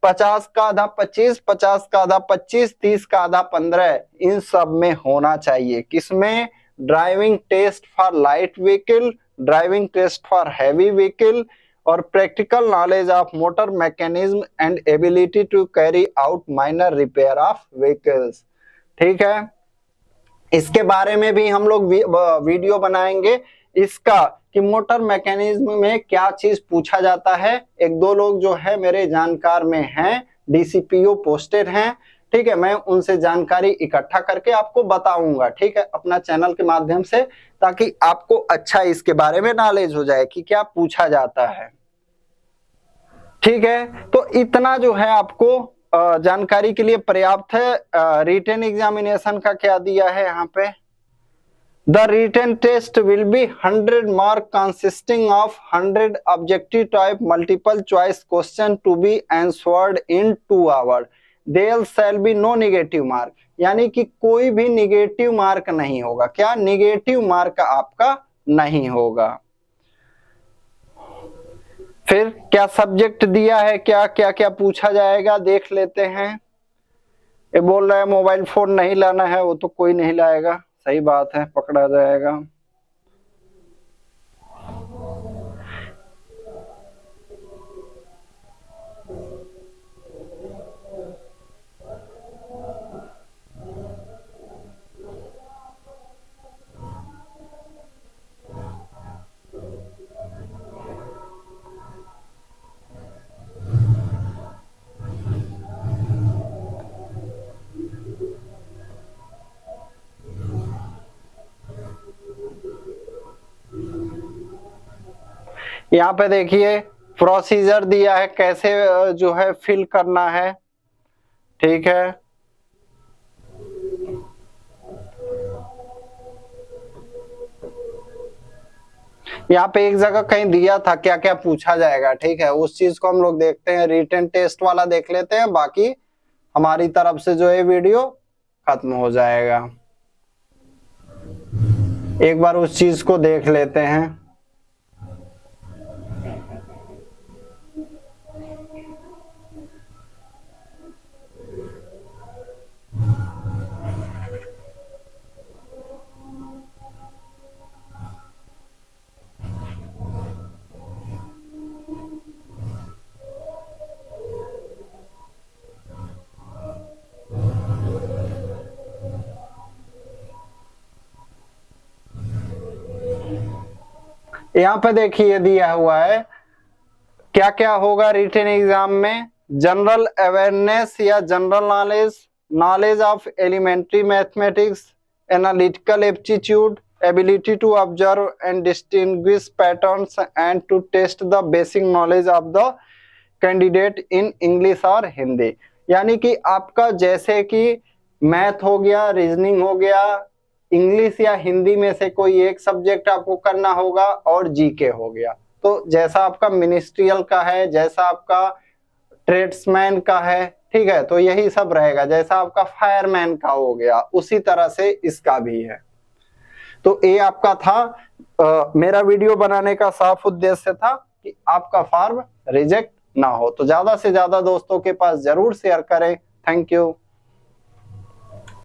50 का आधा 25, 50 का आधा 25, 30 का आधा 15, इन सब में होना चाहिए। किसमें? Driving test for light vehicle, driving test for heavy vehicle और practical knowledge of motor mechanism and ability to carry out minor repair of vehicles. ठीक है, इसके बारे में भी हम लोग वीडियो बनाएंगे इसका कि मोटर मैकेनिज्म में क्या चीज पूछा जाता है। एक दो लोग जो है मेरे जानकार में हैं, डीसीपीओ पोस्टेड हैं, ठीक है, मैं उनसे जानकारी इकट्ठा करके आपको बताऊंगा, ठीक है, अपना चैनल के माध्यम से, ताकि आपको अच्छा इसके बारे में नॉलेज हो जाए कि क्या पूछा जाता है। ठीक है, तो इतना जो है आपको जानकारी के लिए पर्याप्त है। रिटन एग्जामिनेशन का क्या दिया है यहाँ पे? The written test will be 100 mark consisting of 100 objective type multiple choice question to be answered in 2 hour. There shall be no negative mark, यानी कि कोई भी नेगेटिव मार्क नहीं होगा। क्या? नेगेटिव मार्क आपका नहीं होगा। फिर क्या सब्जेक्ट दिया है, क्या क्या क्या पूछा जाएगा, देख लेते हैं। ये बोल रहा है मोबाइल फोन नहीं लाना है, वो तो कोई नहीं लाएगा, सही बात है, पकड़ा जाएगा। यहाँ पे देखिए प्रोसीजर दिया है कैसे जो है फिल करना है। ठीक है, यहाँ पे एक जगह कहीं दिया था क्या क्या पूछा जाएगा। ठीक है, उस चीज को हम लोग देखते हैं, रिटन टेस्ट वाला देख लेते हैं, बाकी हमारी तरफ से जो है वीडियो खत्म हो जाएगा। एक बार उस चीज को देख लेते हैं। यहाँ पे देखिए दिया हुआ है क्या क्या होगा रिटन एग्जाम में। जनरल अवेयरनेस या general knowledge, knowledge of elementary mathematics, analytical aptitude, ability to observe and distinguish patterns and to test the basic knowledge of the candidate in English और हिंदी। यानी कि आपका जैसे कि मैथ हो गया, रीजनिंग हो गया, इंग्लिश या हिंदी में से कोई एक सब्जेक्ट आपको करना होगा और जीके हो गया। तो जैसा आपका मिनिस्ट्रियल का है, जैसा आपका ट्रेड्समैन का है, ठीक है, तो यही सब रहेगा। जैसा आपका फायरमैन का हो गया, उसी तरह से इसका भी है। तो ये आपका था मेरा वीडियो बनाने का साफ उद्देश्य था कि आपका फॉर्म रिजेक्ट ना हो। तो ज्यादा से ज्यादा दोस्तों के पास जरूर शेयर करें। Thank you.